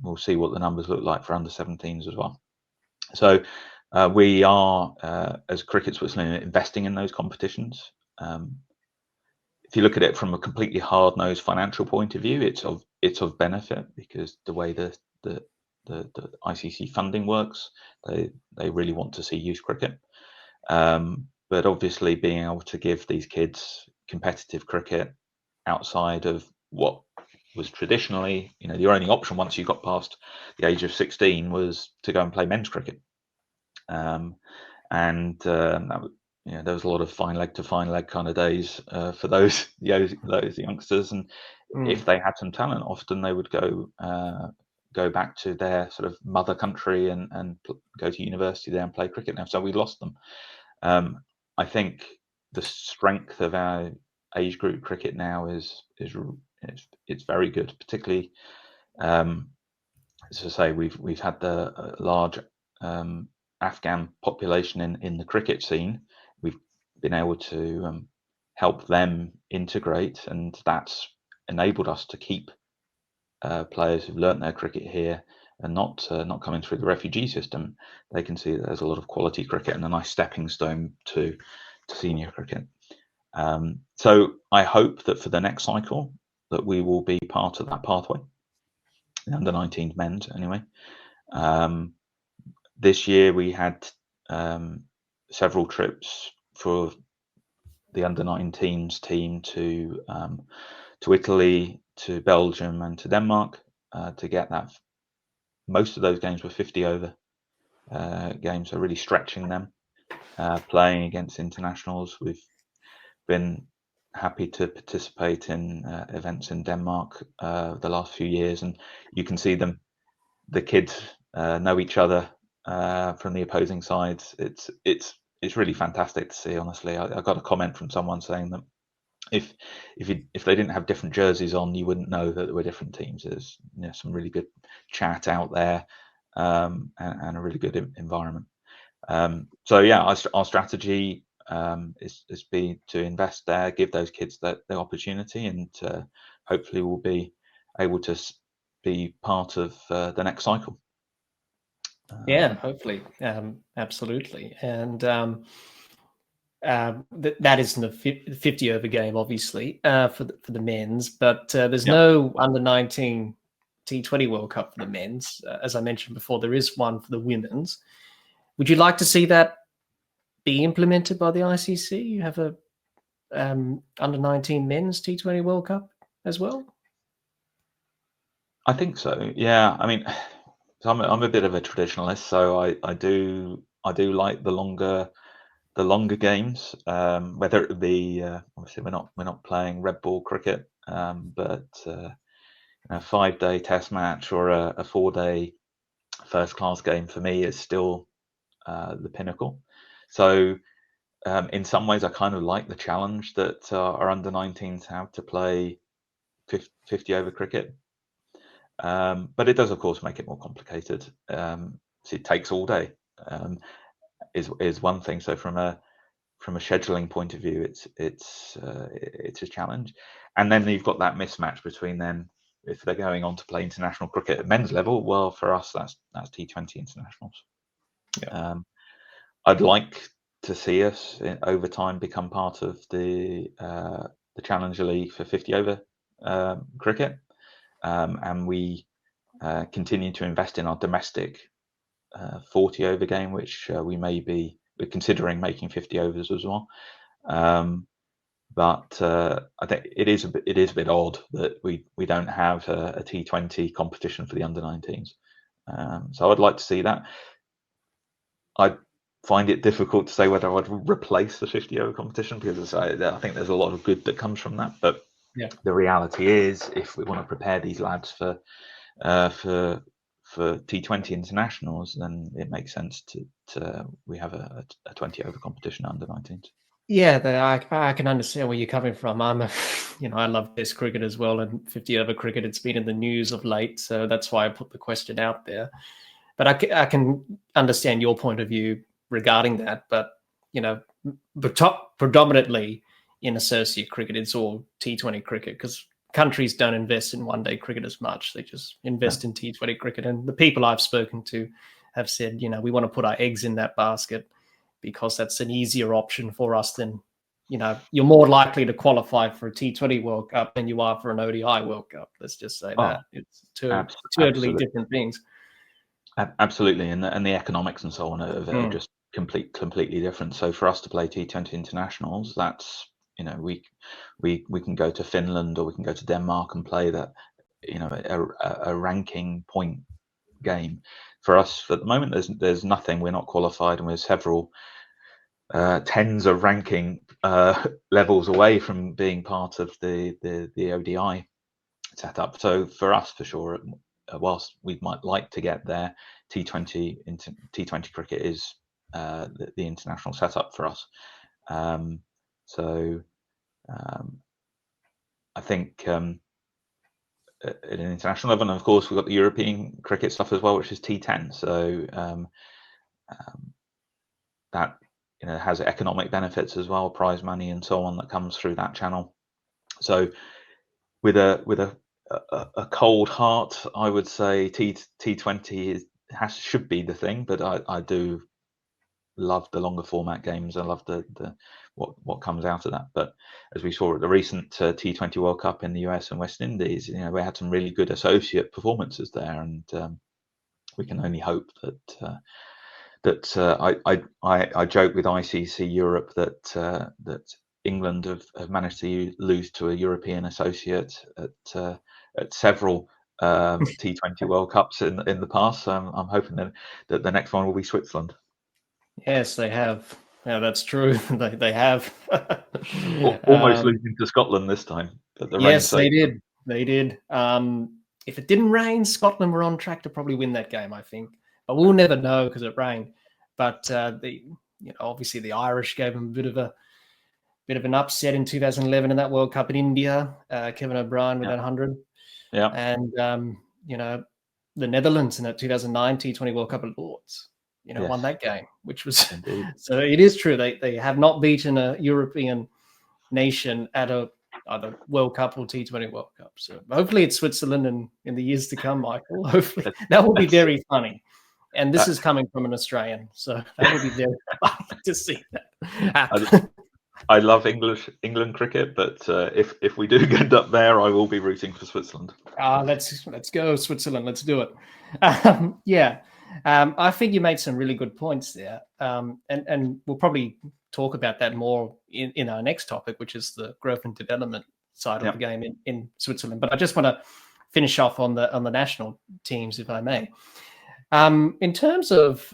Speaker 2: we'll see what the numbers look like for under 17s as well. So we are, as Cricket Switzerland, investing in those competitions. If you look at it from a completely hard-nosed financial point of view, it's of benefit, because the way the ICC funding works, they really want to see youth cricket. But obviously being able to give these kids competitive cricket outside of what was traditionally, your only option once you got past the age of 16 was to go and play men's cricket. And there was a lot of fine leg to fine leg kind of days for those youngsters. And if they had some talent, often they would go back to their sort of mother country and go to university there and play cricket now. So we lost them. I think the strength of our age group cricket now is very good, particularly as I say, we've had the large Afghan population in the cricket scene. We've been able to help them integrate, and that's enabled us to keep players who've learnt their cricket here and not coming through the refugee system. They can see that there's a lot of quality cricket and a nice stepping stone to senior cricket. So I hope that for the next cycle that we will be part of that pathway, the under-19 men's anyway. This year we had several trips for the under-19s team to Italy, to Belgium, and to Denmark to get that. Most of those games were 50 over games, so really stretching them, playing against internationals. We've been happy to participate in events in Denmark the last few years, and you can see them. The kids know each other from the opposing sides. It's really fantastic to see. Honestly, I got a comment from someone saying that if they didn't have different jerseys on, you wouldn't know that there were different teams. There's some really good chat out there, and a really good environment. So yeah, our strategy is be to invest there, give those kids the opportunity, and hopefully we'll be able to be part of the next cycle.
Speaker 1: Yeah, hopefully, absolutely, and that isn't a 50 over game, obviously, for the men's, but there's no under-19 T20 World Cup for the men's. As I mentioned before, there is one for the women's. Would you like to see that be implemented by the ICC? You have a under-19 men's T20 World Cup as well?
Speaker 2: I think so. Yeah, I mean, I'm a bit of a traditionalist, so I do like the longer games. Whether it be obviously we're not playing red ball cricket, but a 5-day test match or a 4-day first class game for me is still the pinnacle. So in some ways I kind of like the challenge that our under-19s have to play 50 over cricket, but it does of course make it more complicated. So it takes all day, is one thing. So from a scheduling point of view, it's a challenge. And then you've got that mismatch between them. If they're going on to play international cricket at men's level, well, for us that's T20 internationals. Yeah. I'd like to see us over time become part of the Challenger League for 50 over cricket, and we continue to invest in our domestic 40 over game, which we're considering making 50 overs as well. But I think it is a bit odd that we don't have a T20 competition for the under-19s. So I'd like to see that. I find it difficult to say whether I'd replace the 50 over competition, because I think there's a lot of good that comes from that. But the reality is, if we want to prepare these lads for T20 internationals, then it makes sense to we have a 20 over competition under 19s.
Speaker 1: Yeah, I can understand where you're coming from. I love Test cricket as well, and 50 over cricket. It's been in the news of late, so that's why I put the question out there. But I can understand your point of view regarding that. But predominantly in associate cricket, it's all T20 cricket, because countries don't invest in one-day cricket as much. They just invest in T20 cricket. And the people I've spoken to have said, we want to put our eggs in that basket because that's an easier option for us than, you're more likely to qualify for a T20 World Cup than you are for an ODI World Cup. Let's just say that. It's totally different things.
Speaker 2: Absolutely. And the economics and so on are just completely different. So for us to play T20 internationals, that's, you know, we can go to Finland or we can go to Denmark and play that, you know, a ranking point game. For us at the moment, there's nothing. We're not qualified, and we're several tens of ranking levels away from being part of the ODI setup. So for us, for sure, whilst we might like to get there, T20 cricket is the international setup for us. So I think at an international level, and of course we've got the European cricket stuff as well, which is T10. So that, you know, has economic benefits as well, prize money and so on that comes through that channel. So with a cold heart, I would say T20 should be the thing, but I do love the longer format games. I love the what comes out of that. But as we saw at the recent T20 World Cup in the US and West Indies, you know, we had some really good associate performances there, and we can only hope that I joke with ICC Europe that England have managed to lose to a European associate at several T20 World Cups in the past. So I'm hoping that the next one will be Switzerland.
Speaker 1: Yes, they have. Yeah, that's true. They have.
Speaker 2: Almost losing to Scotland this time. But the
Speaker 1: Yes,
Speaker 2: rain
Speaker 1: they did. They did. If it didn't rain, Scotland were on track to probably win that game, I think. But we'll never know because it rained. But obviously the Irish gave them a bit of an upset in 2011 in that World Cup in India. Kevin O'Brien with that 100.
Speaker 2: Yeah.
Speaker 1: And the Netherlands in that 2009 T20 World Cup at Lords,
Speaker 2: Yes.
Speaker 1: won that game, which was
Speaker 2: Indeed.
Speaker 1: So it is true. They have not beaten a European nation at either World Cup or T20 World Cup. So hopefully it's Switzerland in the years to come, Michael. Hopefully that will be very funny. And this is coming from an Australian, so that would be very funny to see that happen.
Speaker 2: I love England cricket, but if we do end up there, I will be rooting for Switzerland.
Speaker 1: Let's go Switzerland. Let's do it. I think you made some really good points there, and we'll probably talk about that more in our next topic, which is the growth and development side of the game in Switzerland. But I just want to finish off on the national teams, if I may. In terms of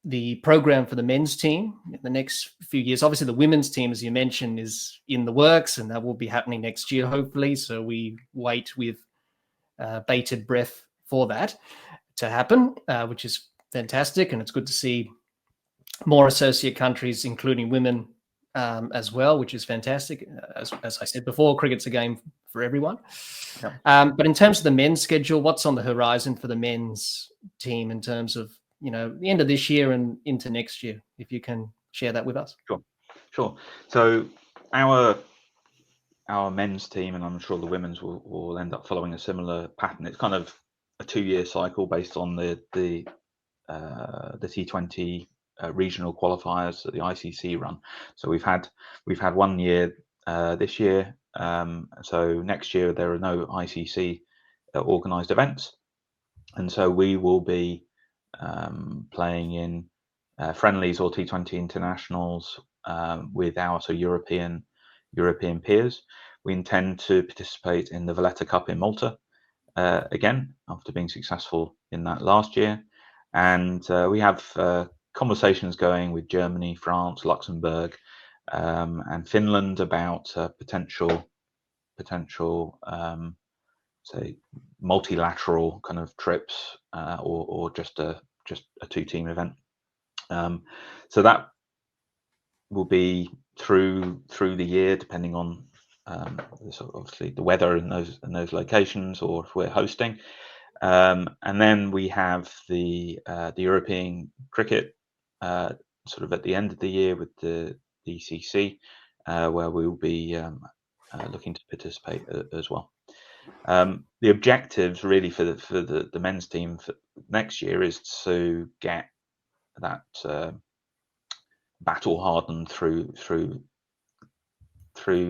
Speaker 1: the program for the men's team in the next few years, obviously the women's team, as you mentioned, is in the works, and that will be happening next year, hopefully. So we wait with bated breath for that to happen, which is fantastic. And it's good to see more associate countries, including women as well, which is fantastic. As I said before, cricket's a game for everyone. Yeah. But in terms of the men's schedule, what's on the horizon for the men's team in terms of, the end of this year and into next year, if you can share that with us?
Speaker 2: Sure. So our men's team, and I'm sure the women's will end up following a similar pattern. It's kind of a 2-year cycle based on the T20 regional qualifiers that the ICC run. So we've had 1 year this year. So next year there are no ICC organised events, and so we will be playing in friendlies or T20 internationals with our European peers. We intend to participate in the Valletta Cup in Malta again after being successful in that last year, and we have conversations going with Germany, France, Luxembourg, and Finland about potential say multilateral kind of trips or just a 2-team event. So that will be through the year, depending on obviously the weather in those locations, or if we're hosting. And then we have the European cricket sort of at the end of the year with the ECC, where we will be looking to participate as well. The objectives really for the men's team for next year is to get that battle hardened through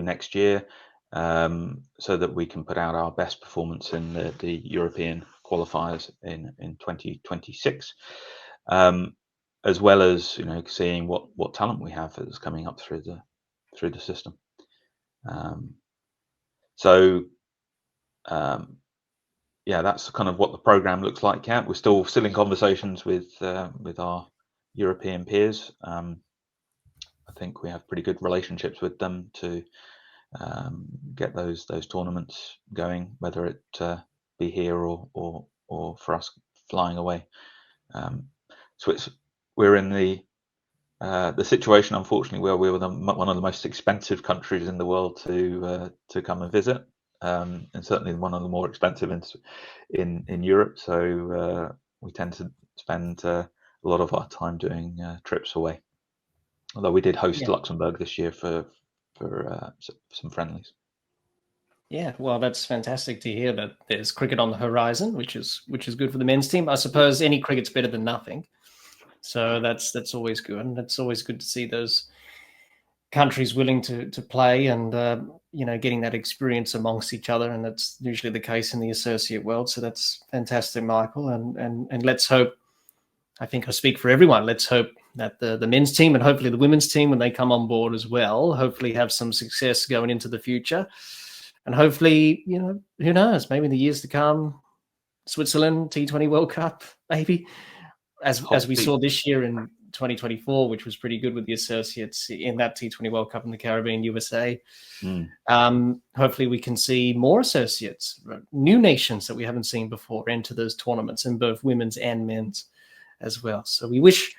Speaker 2: next year, so that we can put out our best performance in the European qualifiers in 2026. as well as seeing what talent we have that's coming up through the system. So yeah, that's kind of what the program looks like. Yeah, we're still in conversations with our European peers. I think we have pretty good relationships with them to get those tournaments going, whether it be here or for us flying away. So we're in the situation, unfortunately, where we're one of the most expensive countries in the world to come and visit, and certainly one of the more expensive in Europe. So we tend to spend a lot of our time doing trips away. Although we did host Luxembourg this year for some friendlies.
Speaker 1: Yeah, well, that's fantastic to hear that there's cricket on the horizon, which is good for the men's team. I suppose any cricket's better than nothing, so that's always good, and it's always good to see those countries willing to play and getting that experience amongst each other, and that's usually the case in the associate world. So that's fantastic, Michael, and let's hope. I think I speak for everyone. Let's hope that the men's team and hopefully the women's team, when they come on board as well, hopefully have some success going into the future. And hopefully, who knows, maybe in the years to come, Switzerland, T20 World Cup, maybe, as we saw this year in 2024, which was pretty good with the associates in that T20 World Cup in the Caribbean, USA. Hopefully we can see more associates, new nations that we haven't seen before enter those tournaments in both women's and men's as well. So we wish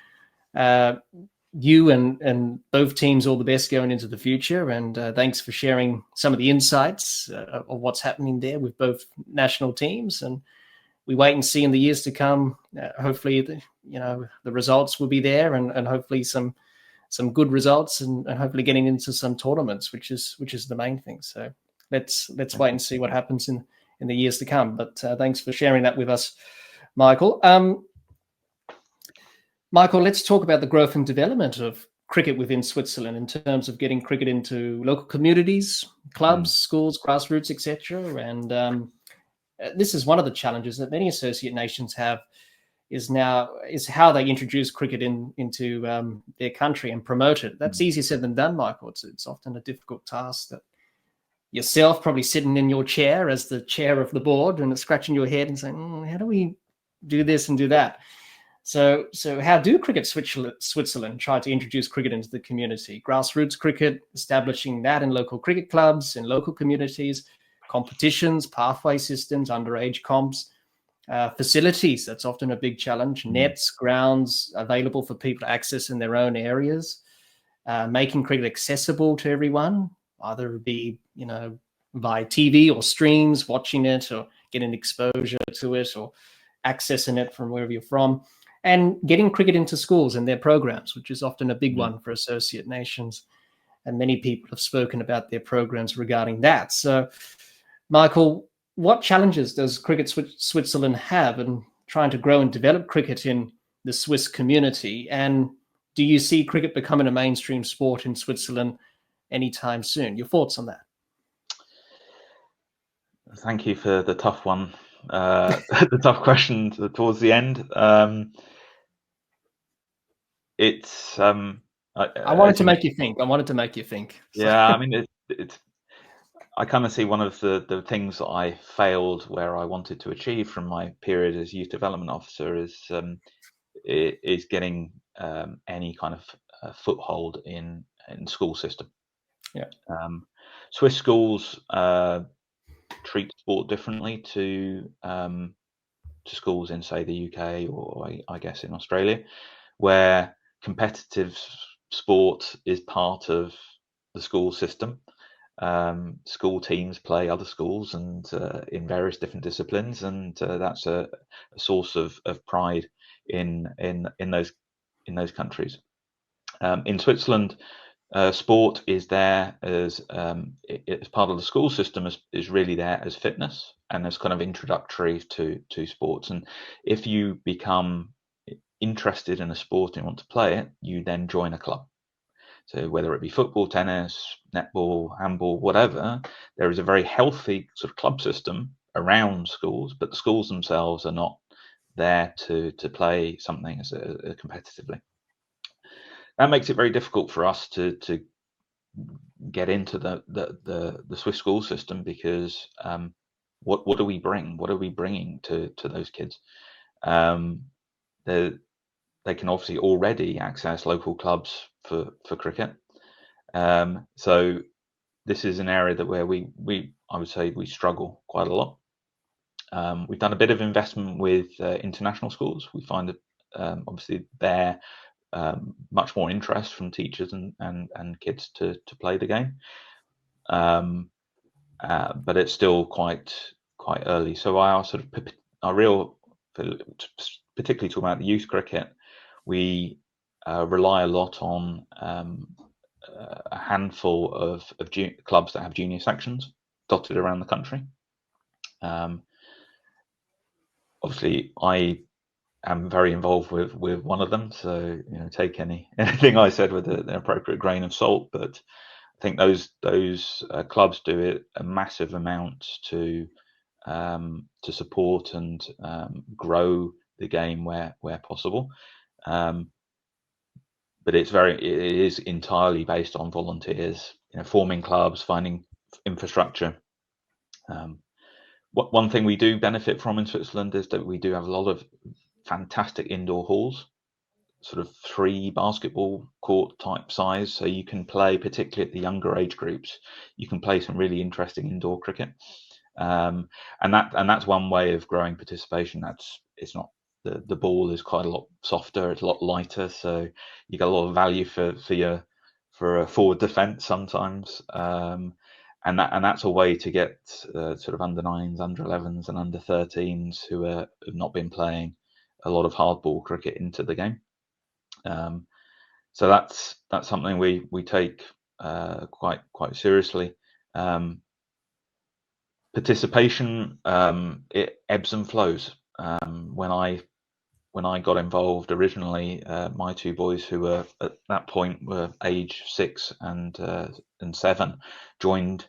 Speaker 1: you and both teams all the best going into the future, and thanks for sharing some of the insights of what's happening there with both national teams. And we wait and see in the years to come. Hopefully the results will be there, and hopefully some good results, and hopefully getting into some tournaments, which is the main thing. So let's wait and see what happens in the years to come. But thanks for sharing that with us, Michael. Michael, let's talk about the growth and development of cricket within Switzerland in terms of getting cricket into local communities, clubs, schools, grassroots, etc. And this is one of the challenges that many associate nations have, is how they introduce cricket into their country and promote it. That's easier said than done, Michael. It's often a difficult task that yourself probably sitting in your chair as the chair of the board and scratching your head and saying, how do we do this and do that? So how do Cricket Switzerland try to introduce cricket into the community? Grassroots cricket, establishing that in local cricket clubs, in local communities, competitions, pathway systems, underage comps, facilities. That's often a big challenge. Nets, grounds available for people to access in their own areas, making cricket accessible to everyone, either it be, via TV or streams, watching it or getting exposure to it or accessing it from wherever you're from. And getting cricket into schools and their programs, which is often a big one for associate nations. And many people have spoken about their programs regarding that. So, Michael, what challenges does Cricket Switzerland have in trying to grow and develop cricket in the Swiss community? And do you see cricket becoming a mainstream sport in Switzerland anytime soon? Your thoughts on that?
Speaker 2: Thank you for the tough one, the tough question towards the end. It's
Speaker 1: I wanted to make you think.
Speaker 2: Yeah, I mean, it's. I kind of see one of the things that I failed where I wanted to achieve from my period as youth development officer is getting any kind of foothold in school system.
Speaker 1: Yeah.
Speaker 2: Swiss schools treat sport differently to schools in, say, the UK or I guess in Australia, where competitive sport is part of the school system. School teams play other schools and in various different disciplines, and that's a source of pride in those countries. In Switzerland, sport is there as part of the school system, is really there as fitness and as kind of introductory to sports. And if you become interested in a sport and want to play it, you then join a club. So whether it be football, tennis, netball, handball, whatever, there is a very healthy sort of club system around schools, but the schools themselves are not there to play something as competitively. that makes it very difficult for us to get into the Swiss school system, because what do we bring? What are we bringing to those kids? They can obviously already access local clubs for cricket. So this is an area that where I would say we struggle quite a lot. We've done a bit of investment with international schools. We find that obviously they're much more interest from teachers and kids to play the game, but it's still quite early. So particularly talking about the youth cricket, we rely a lot on a handful of clubs that have junior sections dotted around the country. Obviously, I am very involved with one of them, so take anything I said with an appropriate grain of salt. But I think those clubs do a massive amount to support and grow the game where possible. But it is entirely based on volunteers, forming clubs, finding infrastructure. One thing we do benefit from in Switzerland is that we do have a lot of fantastic indoor halls, sort of 3 basketball court type size, so you can play, particularly at the younger age groups, you can play some really interesting indoor cricket, and that's one way of growing participation. It's not the ball is quite a lot softer, it's a lot lighter, so you get a lot of value for a forward defence sometimes, and that's a way to get sort of under 9s, under 11s, and under 13s who have not been playing a lot of hardball cricket into the game. So that's something we take quite seriously. Participation, it ebbs and flows. When I got involved originally, my 2 boys, who were at that point were age 6 and 7, joined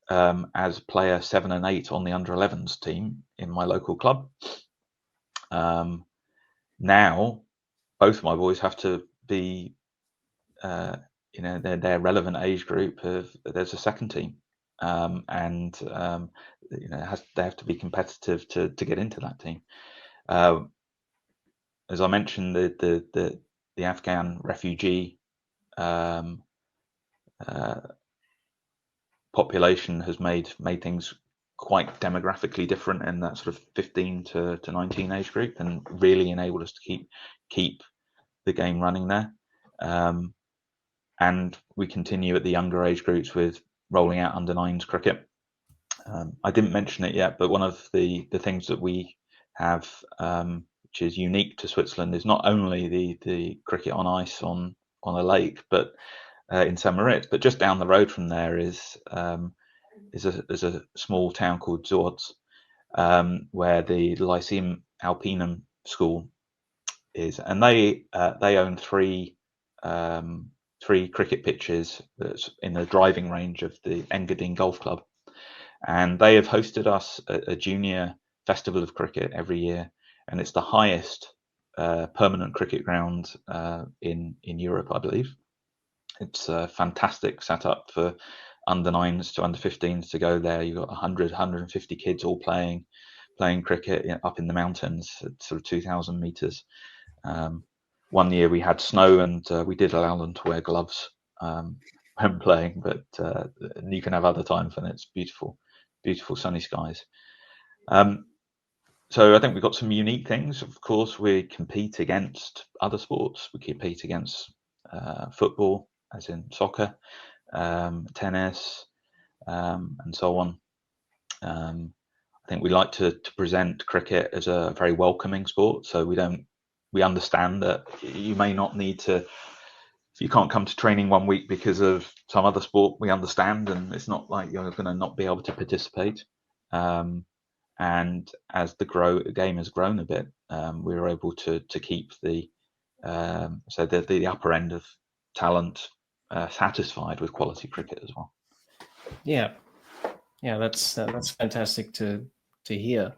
Speaker 2: as player 7 and 8 on the under 11s team in my local club. Now both of my boys have to be their relevant age group. There's a second team, and they have to be competitive to get into that team. As I mentioned, the Afghan refugee population has made things quite demographically different in that sort of 15 to 19 age group, and really enabled us to keep the game running there. And we continue at the younger age groups with rolling out under 9s cricket. I didn't mention it yet, but one of the things that we have, which is unique to Switzerland, is not only the cricket on ice on a lake, but in St. Moritz, but just down the road from there is a small town called Zorz, where the Lyceum Alpinum school is, and they own 3 cricket pitches that's in the driving range of the Engadine Golf Club, and they have hosted us a junior festival of cricket every year, and it's the highest permanent cricket ground in Europe, I believe. It's a fantastic setup for under 9s to under 15s to go there. You've got 150 kids all playing cricket up in the mountains at sort of 2,000 meters. One year we had snow, and we did allow them to wear gloves when playing, but you can have other times when it's beautiful sunny skies. So I think we've got some unique things. Of course, we compete against other sports. We compete against football, as in soccer, tennis, and so on. I think we like to present cricket as a very welcoming sport. So we understand that you may not need to, if you can't come to training one week because of some other sport, we understand, and it's not like you're going to not be able to participate. And as the game has grown a bit, we were able to keep the upper end of talent satisfied with quality cricket as well.
Speaker 1: Yeah, that's fantastic to hear.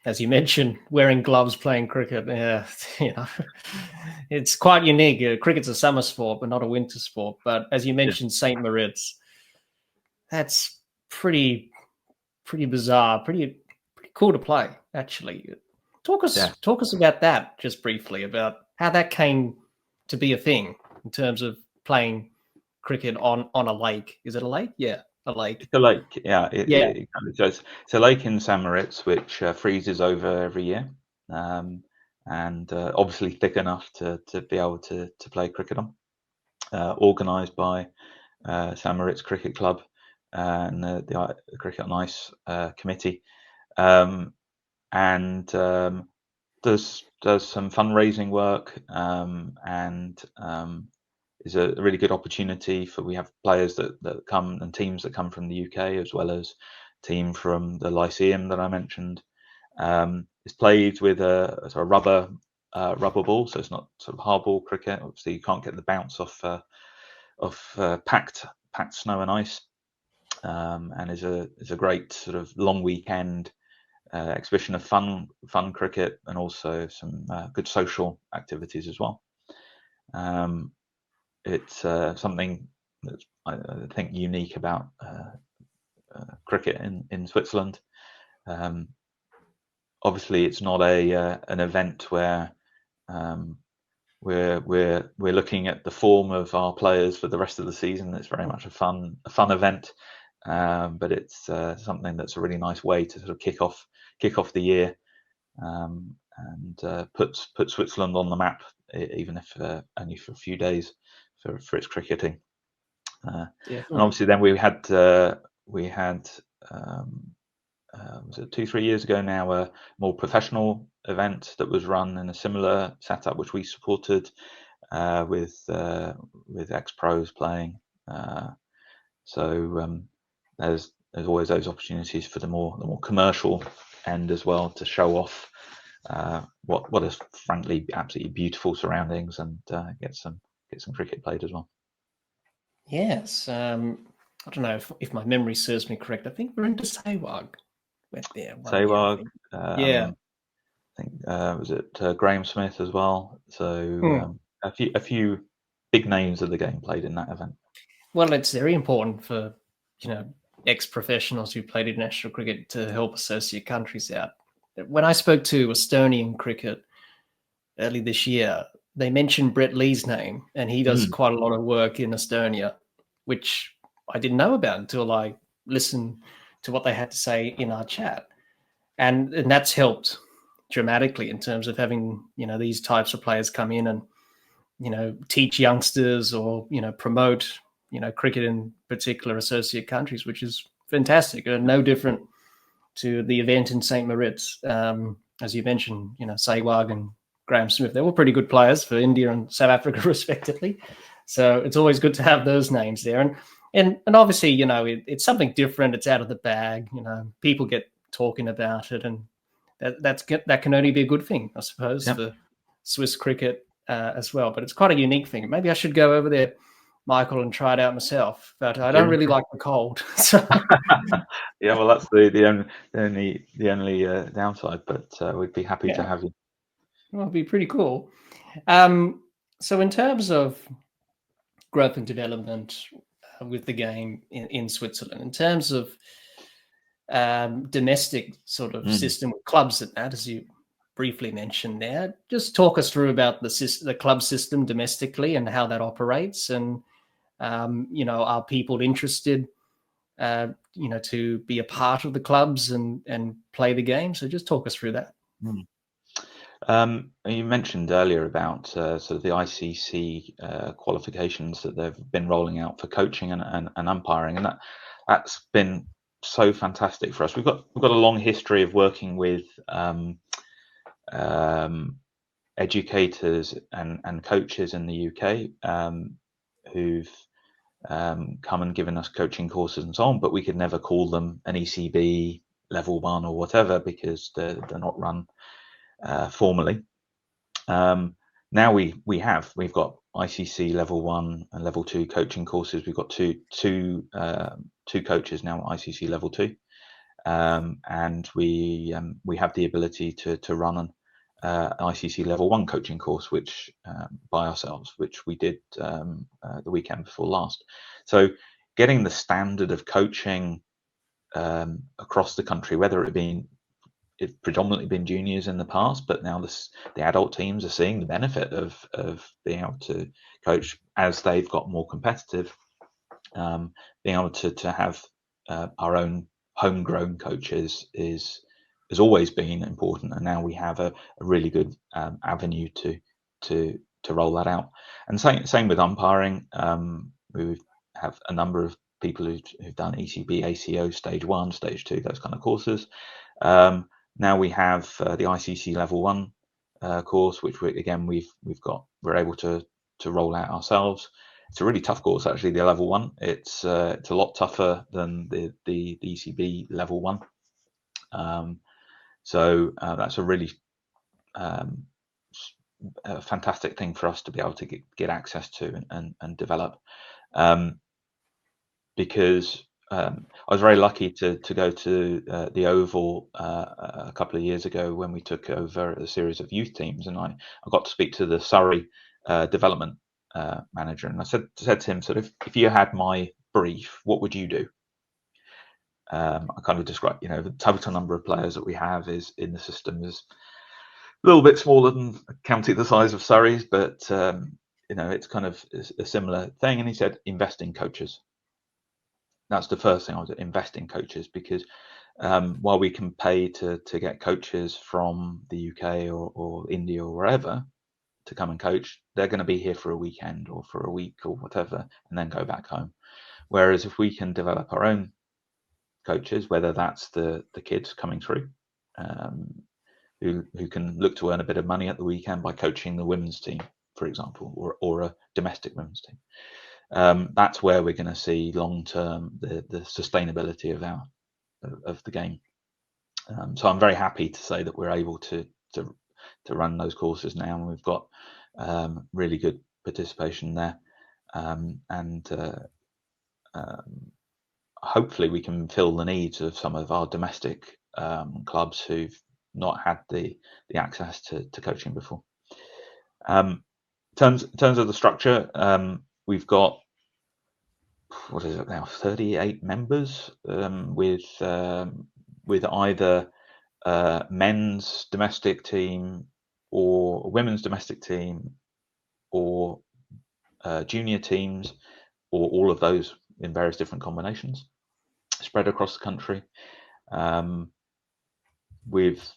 Speaker 1: as you mentioned, wearing gloves playing cricket. Yeah, it's quite unique. Cricket's a summer sport, but not a winter sport. But as you mentioned, St. Moritz, that's pretty bizarre, pretty cool to play. Actually, talk us about that just briefly, about how that came to be a thing in terms of playing cricket on a lake. Is it a lake? Yeah, a lake.
Speaker 2: It's a lake, yeah. It's a lake in St. Moritz, which freezes over every year, and obviously thick enough to be able to play cricket on. Organised by St. Moritz Cricket Club and the Cricket on Ice committee, and does some fundraising work, and is a really good opportunity we have players that come and teams that come from the UK, as well as team from the Lyceum that I mentioned. It's played with a sort of rubber ball, so it's not sort of hardball cricket. Obviously, you can't get the bounce off packed snow and ice, and is a great sort of long weekend exhibition of fun cricket, and also some good social activities as well. It's something that's, I think, unique about cricket in Switzerland. Obviously, it's not an event where we're looking at the form of our players for the rest of the season. It's very much a fun event, but it's something that's a really nice way to sort of kick off the year, and put Switzerland on the map, even if only for a few days, for its cricketing. And obviously then we had was it 2-3 years ago now, a more professional event that was run in a similar setup, which we supported, with ex-pros playing. So there's always those opportunities for the more commercial end as well, to show off what is frankly absolutely beautiful surroundings, and get some cricket played as well.
Speaker 1: Yes, I don't know if my memory serves me correct. I think we're into Sawag. Went there.
Speaker 2: Sawag,
Speaker 1: yeah.
Speaker 2: I think was it Graham Smith as well. So a few big names of the game played in that event.
Speaker 1: Well, it's very important for ex-professionals who played international cricket to help associate countries out. When I spoke to Estonian cricket early this year, they mentioned Brett Lee's name, and he does quite a lot of work in Estonia, which I didn't know about until I listened to what they had to say in our chat. And that's helped dramatically in terms of having, these types of players come in and, teach youngsters, or, promote, cricket in particular associate countries, which is fantastic, and no different to the event in St. Moritz. As you mentioned, Sawag and Graham Smith, they were pretty good players for India and South Africa respectively. So it's always good to have those names there. And obviously, it's something different. It's out of the bag. People get talking about it, and that can only be a good thing, I suppose, for Swiss cricket as well. But it's quite a unique thing. Maybe I should go over there, Michael, and try it out myself. But I don't really like the cold. So.
Speaker 2: Yeah, well, that's the only downside. But we'd be happy to have you.
Speaker 1: Well, it'd be pretty cool. So in terms of growth and development with the game in Switzerland, in terms of domestic sort of system with clubs and that, as you briefly mentioned there, just talk us through about the club system domestically and how that operates, and are people interested to be a part of the clubs and play the game? So just talk us through that.
Speaker 2: You mentioned earlier about sort of the ICC qualifications that they've been rolling out for coaching and umpiring, and that's been so fantastic for us. We've got a long history of working with educators and coaches in the UK who've come and given us coaching courses and so on, but we could never call them an ECB level 1 or whatever, because they're not run formally. Now we've got ICC level 1 and level 2 coaching courses. We've got two coaches now at ICC level 2, and we have the ability to run an ICC level 1 coaching course, which by ourselves, which we did the weekend before last. So getting the standard of coaching across the country, whether it's predominantly been juniors in the past, but now the adult teams are seeing the benefit of being able to coach as they've got more competitive, being able to have our own homegrown coaches has always been important, and now we have a really good avenue to roll that out. And same with umpiring. We have a number of people who've done ECB, ACO, stage 1, stage 2, those kind of courses. Now we have the ICC level 1 course, which we're able to roll out ourselves. It's a really tough course, actually, the level 1. It's a lot tougher than the ECB level 1. So that's a really a fantastic thing for us to be able to get access to and develop. Because I was very lucky to go to the Oval a couple of years ago when we took over a series of youth teams, and I got to speak to the Surrey development manager, and I said to him, sort of, if you had my brief, what would you do? I kind of described, the total number of players that we have is in the system is a little bit smaller than a county the size of Surrey's, but it's kind of a similar thing. And he said, invest in coaches. That's the first thing I was invest in coaches, because while we can pay to get coaches from the UK or India or wherever to come and coach, they're going to be here for a weekend or for a week or whatever, and then go back home. Whereas if we can develop our own coaches, whether that's the kids coming through, who can look to earn a bit of money at the weekend by coaching the women's team, for example, or a domestic women's team. That's where we're going to see long term the sustainability of the game. So I'm very happy to say that we're able to run those courses now, and we've got really good participation there, and hopefully we can fill the needs of some of our domestic clubs who've not had the access to coaching before. In terms of the structure, we've got, what is it now, 38 members, with either men's domestic team or women's domestic team or junior teams, or all of those in various different combinations spread across the country. With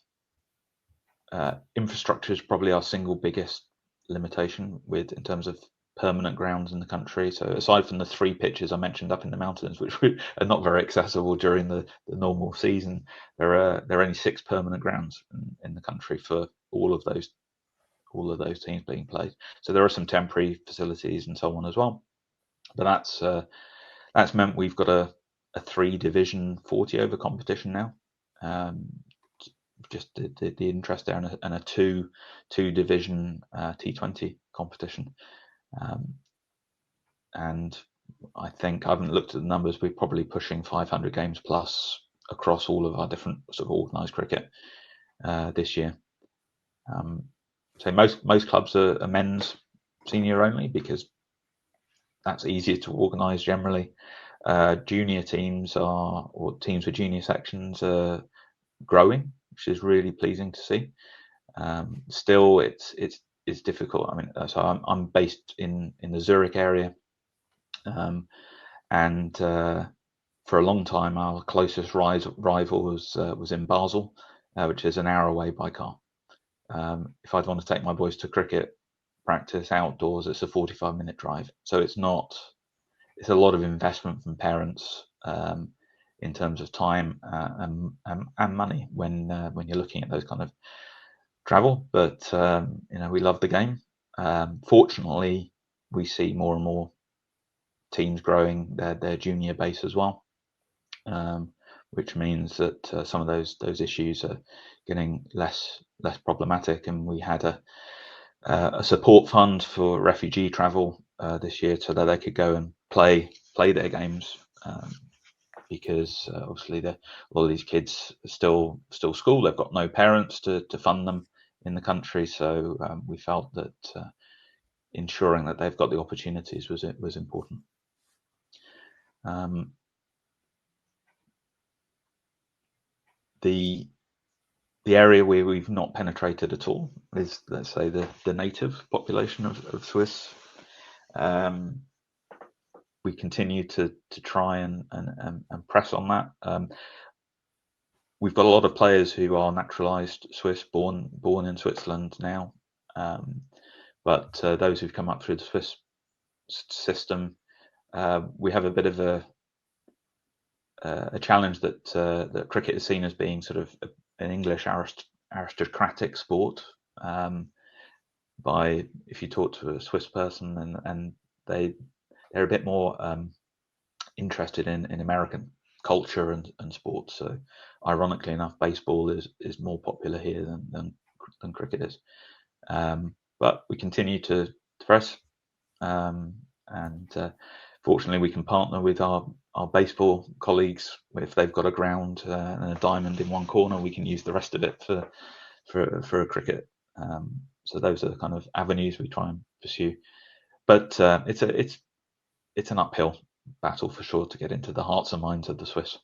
Speaker 2: infrastructure is probably our single biggest limitation in terms of permanent grounds in the country. So aside from the 3 pitches I mentioned up in the mountains, which are not very accessible during the normal season, there are only 6 permanent grounds in the country for all of those teams being played. So there are some temporary facilities and so on as well. But that's meant we've got a 3-division 40 over competition now. Just the interest there, and a 2-division T20 competition. And I think, I haven't looked at the numbers, we're probably pushing 500 games plus across all of our different sort of organised cricket this year. So most clubs are men's senior only, because that's easier to organise generally. Junior teams or teams with junior sections are growing, which is really pleasing to see. Still, it's difficult. I mean, so I'm based in the Zurich area, and for a long time our closest rival was in Basel, which is an hour away by car. If I'd want to take my boys to cricket practice outdoors, it's a 45-minute drive. So it's a lot of investment from parents in terms of time and money when you're looking at those kind of travel. But we love the game. Fortunately, we see more and more teams growing their junior base as well, which means that some of those issues are getting less problematic. And we had a support fund for refugee travel this year, so that they could go and play their games because obviously a lot of these kids are still school. They've got no parents to fund them in the country, so we felt that ensuring that they've got the opportunities was important. The area where we've not penetrated at all is, let's say, the native population of Swiss. We continue to try and press on that. We've got a lot of players who are naturalised Swiss, born in Switzerland now, but those who've come up through the Swiss system, we have a bit of a challenge that cricket is seen as being sort of an English aristocratic sport. If you talk to a Swiss person, and they're a bit more interested in American culture and sports. So ironically enough, baseball is more popular here than cricket is. But we continue to press, and fortunately we can partner with our baseball colleagues. If they've got a ground and a diamond in one corner, we can use the rest of it for a cricket. So those are the kind of avenues we try and pursue. But it's an uphill battle for sure to get into the hearts and minds of the Swiss.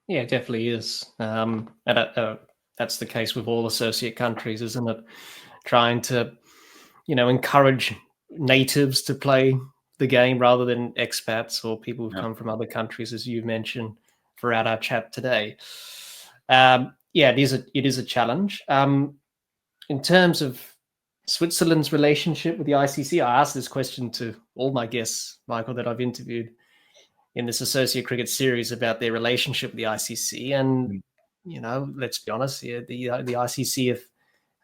Speaker 1: Yeah, it definitely is. And that's the case with all associate countries, isn't it? Trying to, encourage natives to play the game rather than expats or people who've come from other countries, as you mentioned throughout our chat today. It is a challenge. In terms of Switzerland's relationship with the ICC, I asked this question to all my guests, Michael, that I've interviewed in this associate cricket series about their relationship with the ICC. And, let's be honest, the ICC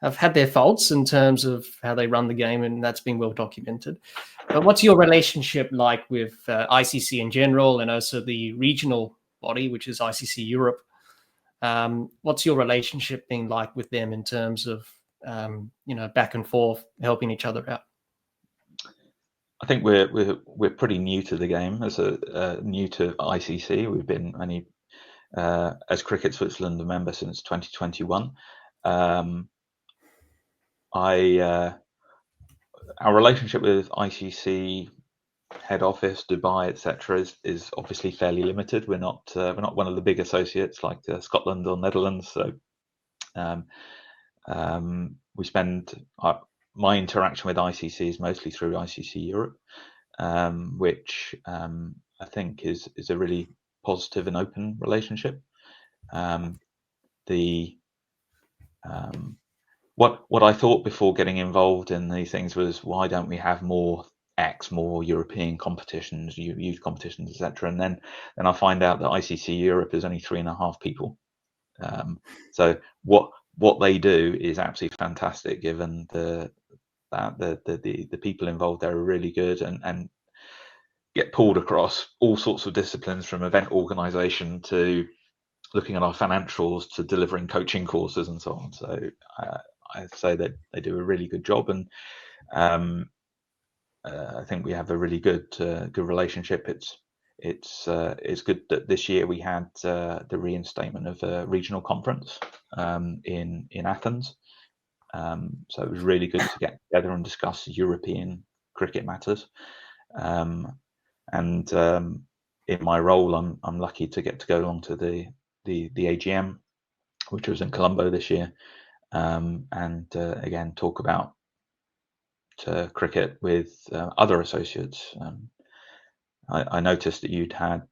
Speaker 1: have had their faults in terms of how they run the game, and that's been well documented. But what's your relationship like with ICC in general, and also the regional body, which is ICC Europe? What's your relationship been like with them in terms of, back and forth, helping each other out?
Speaker 2: I think we're pretty new to the game as new to ICC. We've been only as Cricket Switzerland a member since 2021. Our relationship with ICC head office, Dubai, etc., is obviously fairly limited. We're not one of the big associates like Scotland or Netherlands. So we spend my interaction with ICC is mostly through ICC Europe, which I think is a really positive and open relationship. What I thought before getting involved in these things was, why don't we have more European competitions, youth competitions, etc. And then I find out that ICC Europe is only 3.5 people. So what they do is absolutely fantastic, given the people involved there are really good and get pulled across all sorts of disciplines, from event organisation to looking at our financials to delivering coaching courses and so on. So I'd say that they do a really good job, and I think we have a really good relationship. It's good that this year we had the reinstatement of a regional conference in Athens. So it was really good to get together and discuss European cricket matters. And in my role, I'm lucky to get to go along to the AGM, which was in Colombo this year, and again talk about cricket with other associates. I noticed that you'd had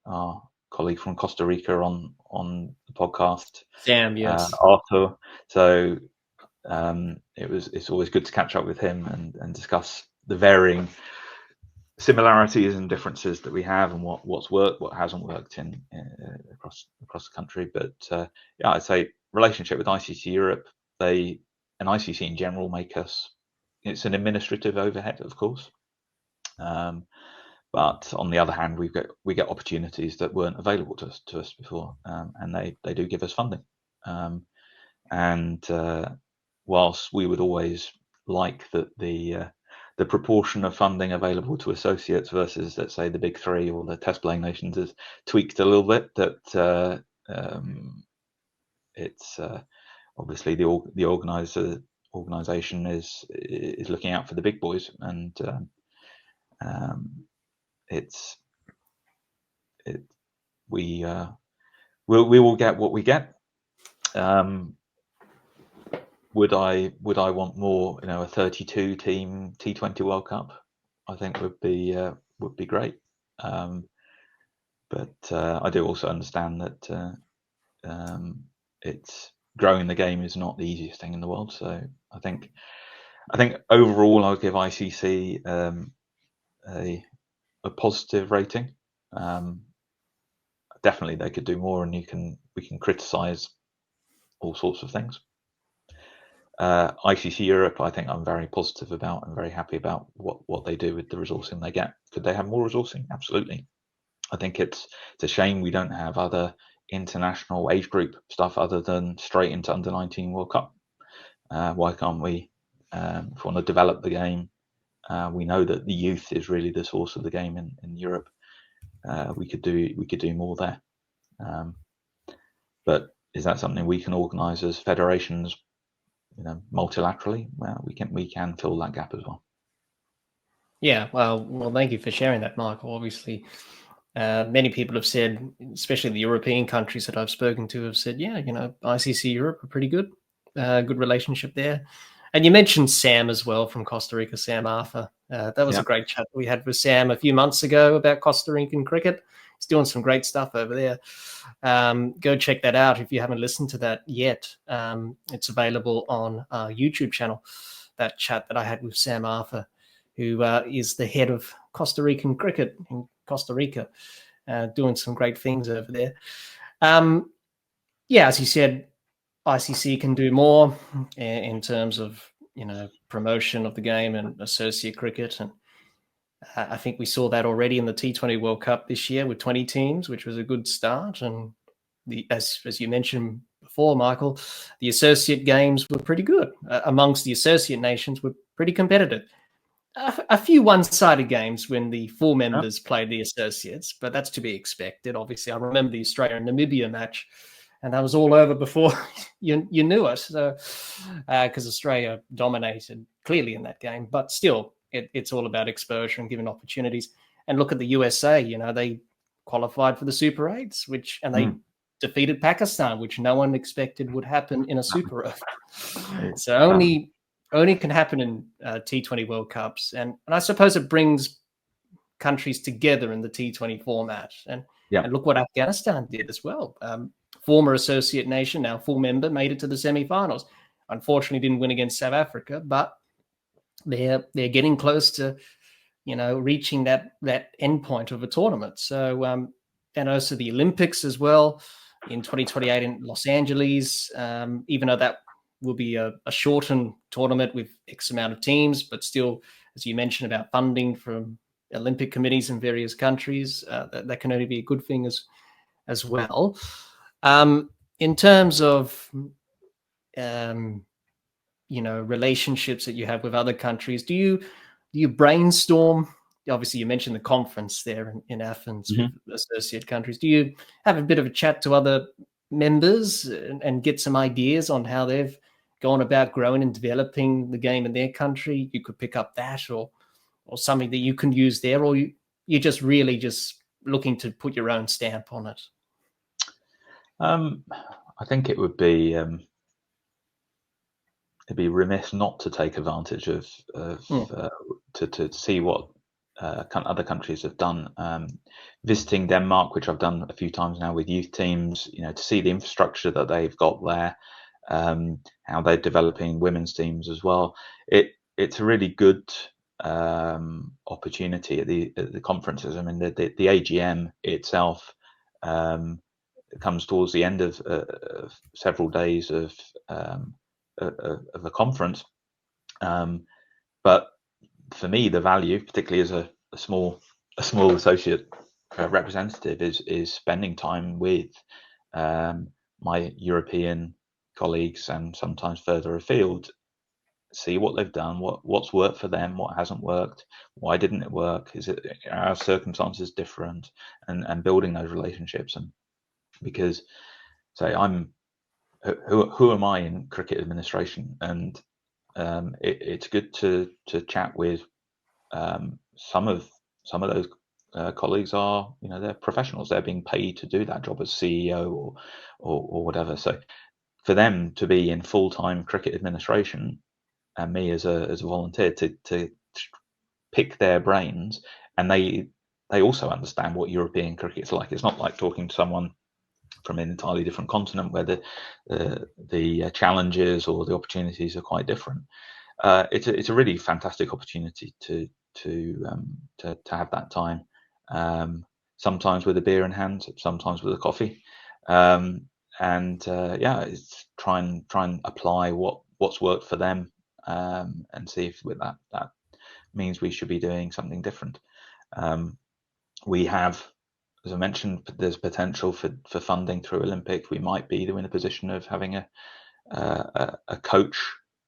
Speaker 2: our colleague from Costa Rica on the podcast,
Speaker 1: Sam, yes,
Speaker 2: Arthur. So it's always good to catch up with him and discuss the varying similarities and differences that we have, and what's worked, what hasn't worked in across the country. But I'd say relationship with ICC Europe, and ICC in general make us. It's an administrative overhead, of course, but on the other hand, we get opportunities that weren't available to us before, and they do give us funding. And whilst we would always like that the the proportion of funding available to associates versus, let's say, the big three or the test playing nations is tweaked a little bit. That it's obviously the organization is looking out for the big boys, and we will get what we get. Would I want more? A 32 team T20 World Cup, I think would be great. But I do also understand that it's growing the game is not the easiest thing in the world. So I think overall I'll give ICC a positive rating. Definitely they could do more, and we can criticize all sorts of things. ICC Europe, I think I'm very positive about and very happy about what they do with the resourcing they get. Could they have more resourcing? Absolutely. I think it's a shame we don't have other international age group stuff other than straight into under 19 World Cup. Why can't we, if we want to develop the game, we know that the youth is really the source of the game in Europe. We could do more there. But is that something we can organise as federations, multilaterally? Well, we can fill that gap as well.
Speaker 1: Yeah, well, thank you for sharing that, Michael. Obviously, many people have said, especially the European countries that I've spoken to, have said, yeah, ICC Europe are pretty good, good relationship there. And you mentioned Sam as well from Costa Rica, Sam Arthur. That was a great chat we had with Sam a few months ago about Costa Rican cricket. He's doing some great stuff over there. Go check that out if you haven't listened to that yet. It's available on our YouTube channel, that chat that I had with Sam Arthur, who is the head of Costa Rican cricket in Costa Rica, doing some great things over there. As you said, ICC can do more in terms of, promotion of the game and associate cricket. And I think we saw that already in the T20 World Cup this year with 20 teams, which was a good start. And as you mentioned before, Michael, the associate games were pretty good. Amongst the associate nations were pretty competitive. A few one-sided games when the full members played the associates, but that's to be expected. Obviously, I remember the Australia and Namibia match, and that was all over before you knew it. So, because Australia dominated clearly in that game, but still, it's all about exposure and giving opportunities. And look at the USA. They qualified for the Super 8s, and they defeated Pakistan, which no one expected would happen in a Super 8. So only can happen in T20 World Cups. And I suppose it brings countries together in the T20 format. And look what Afghanistan did as well. Former associate nation, now full member, made it to the semi-finals. Unfortunately, didn't win against South Africa, but they're getting close to, reaching that end point of a tournament. So, and also the Olympics as well in 2028 in Los Angeles, even though that will be a shortened tournament with X amount of teams, but still, as you mentioned about funding from Olympic committees in various countries, that can only be a good thing as well. In terms of, relationships that you have with other countries, do you brainstorm? Obviously, you mentioned the conference there in Athens with associate countries. Do you have a bit of a chat to other members and get some ideas on how they've gone about growing and developing the game in their country? You could pick up that or something that you can use there, or you're just really just looking to put your own stamp on it?
Speaker 2: I think it would be it'd be remiss not to take advantage of to see what other countries have done. Visiting Denmark, which I've done a few times now with youth teams, to see the infrastructure that they've got there, how they're developing women's teams as well. It's a really good opportunity at the conferences. I mean, the AGM itself comes towards the end of several days of a conference, but for me, the value, particularly as a small associate representative, is spending time with my European colleagues and sometimes further afield, see what they've done, what's worked for them, what hasn't worked, why didn't it work, is it our circumstances different, and building those relationships. And because say who am I in cricket administration, and it's good to chat with some of those colleagues are, they're professionals, they're being paid to do that job as CEO or whatever. So for them to be in full-time cricket administration, and me as a volunteer to pick their brains, and they also understand what European cricket's like. It's not like talking to someone from an entirely different continent where the challenges or the opportunities are quite different. It's a really fantastic opportunity to have that time. Sometimes with a beer in hand, sometimes with a coffee, it's try and apply what's worked for them, and see if with that means we should be doing something different. We have, as I mentioned, there's potential for funding through Olympic. We might be in a position of having a coach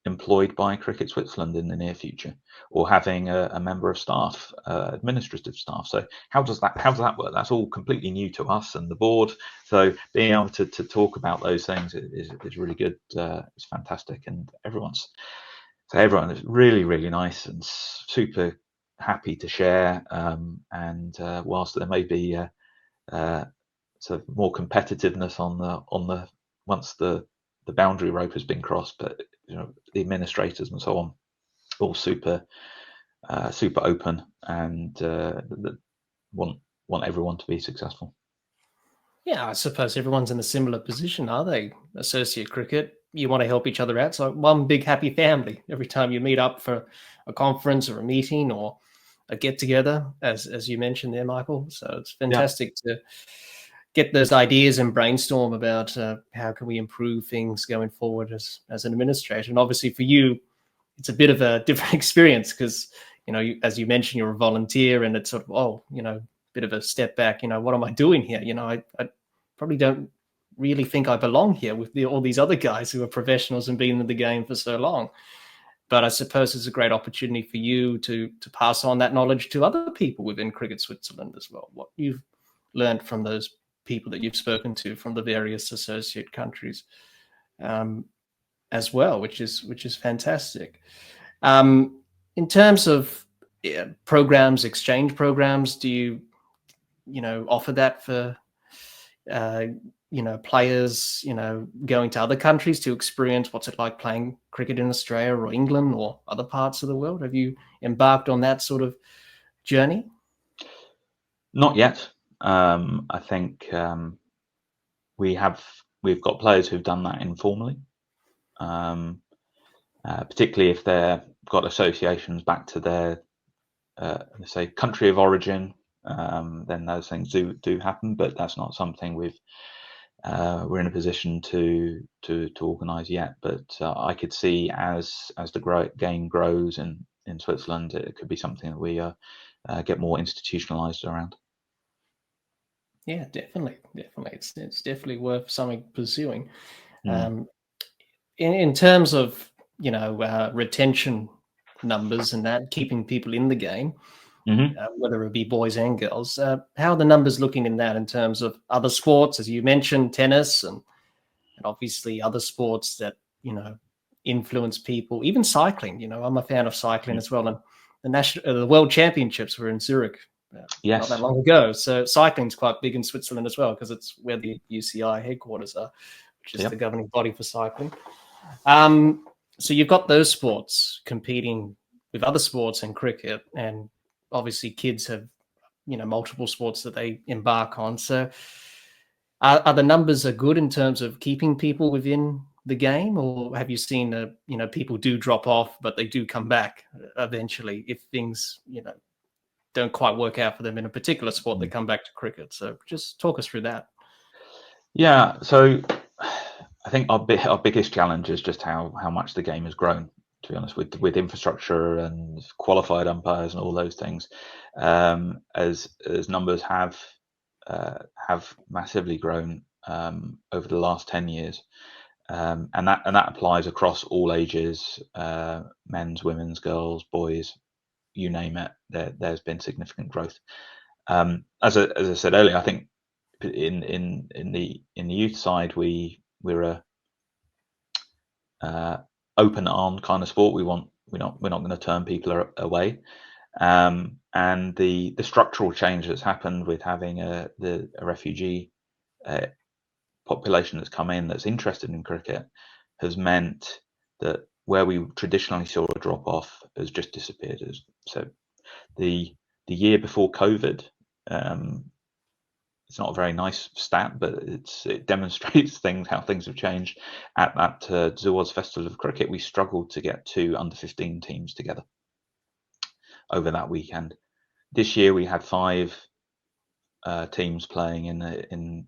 Speaker 2: employed by Cricket Switzerland in the near future, or having a member of staff, administrative staff. So how does that work? That's all completely new to us and the board. So being able to talk about those things is really good. It's fantastic, and everyone is really, really nice and super happy to share. Whilst there may be sort of more competitiveness on the once the boundary rope has been crossed, but the administrators and so on, all super open, and want everyone to be successful.
Speaker 1: Yeah, I suppose everyone's in a similar position, are they? Associate cricket, you want to help each other out. So one big happy family every time you meet up for a conference or a meeting or a get together, as you mentioned there, Michael. So it's fantastic to get those ideas and brainstorm about how can we improve things going forward as an administrator. And obviously for you, it's a bit of a different experience because, as you mentioned, you're a volunteer, and it's sort of, bit of a step back. What am I doing here? I probably don't really think I belong here with all these other guys who are professionals and been in the game for so long. But I suppose it's a great opportunity for you to pass on that knowledge to other people within Cricket Switzerland as well. What you've learned from those people that you've spoken to from the various associate countries, as well, which is fantastic. In terms of programs, exchange programs, do you offer that for players going to other countries to experience what's it like playing cricket in Australia or England or other parts of the world? Have you embarked on that sort of journey?
Speaker 2: Not yet. I think we've got players who've done that informally, particularly if they've got associations back to their say country of origin. Then those things do happen, but that's not something we're in a position to organise yet. But I could see as the game grows in Switzerland, it could be something that we get more institutionalised around.
Speaker 1: Yeah, definitely. It's definitely worth something pursuing. In terms of retention numbers and that, keeping people in the game, whether it be boys and girls, how are the numbers looking in that in terms of other sports, as you mentioned, tennis and obviously other sports that influence people, even cycling. I'm a fan of cycling as well, and the World Championships were in Zurich.
Speaker 2: Yes.
Speaker 1: Not that long ago. So cycling's quite big in Switzerland as well, because it's where the UCI headquarters are, which is the governing body for cycling. So you've got those sports competing with other sports and cricket, and obviously kids have multiple sports that they embark on. So are the numbers are good in terms of keeping people within the game, or have you seen people do drop off, but they do come back eventually if things don't quite work out for them in a particular sport, they come back to cricket? So just talk us through that.
Speaker 2: Yeah, so I think our biggest challenge is just how much the game has grown, to be honest, with infrastructure and qualified umpires and all those things. As numbers have massively grown over the last 10 years. and that applies across all ages, men's, women's, girls, boys, you name it. There's been significant growth. As I said earlier, I think in the youth side, we're a open-armed kind of sport. We're not going to turn people away. And the structural change that's happened with having a refugee population that's come in that's interested in cricket has meant that where we traditionally saw a drop off has just disappeared. So the year before COVID, it's not a very nice stat, but it demonstrates how things have changed. At that Zuoz Festival of Cricket, we struggled to get 2 under-15 teams together over that weekend. This year we had 5 teams playing in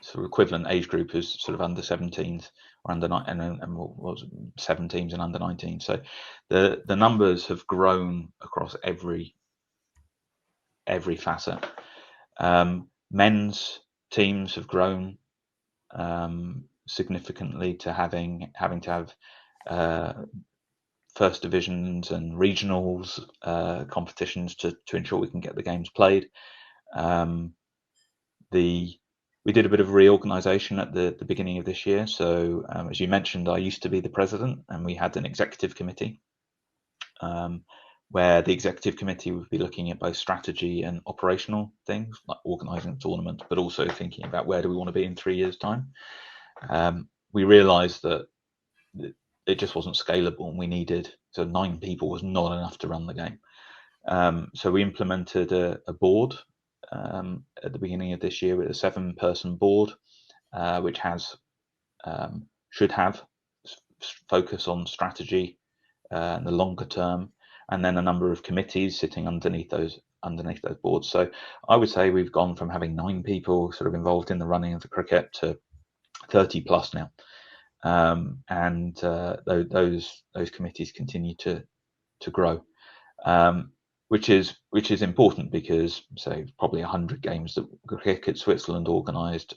Speaker 2: sort of equivalent age group as sort of under 17s or under 9 and what was 17s and under 19. So the numbers have grown across every facet. Men's teams have grown significantly to having to have first divisions and regionals competitions to ensure we can get the games played. We did a bit of reorganisation at the beginning of this year. So as you mentioned, I used to be the president, and we had an executive committee where the executive committee would be looking at both strategy and operational things, like organising the tournament, but also thinking about where do we want to be in 3 years' time. We realised that it just wasn't scalable, and we needed, so 9 people was not enough to run the game. So we implemented a board at the beginning of this year with a 7-person board, which should have focus on strategy and the longer term, and then a number of committees sitting underneath those boards. So I would say we've gone from having 9 people sort of involved in the running of the cricket to 30 plus now, and those committees continue to grow, which is important because, say, probably 100 games that Cricket Switzerland organised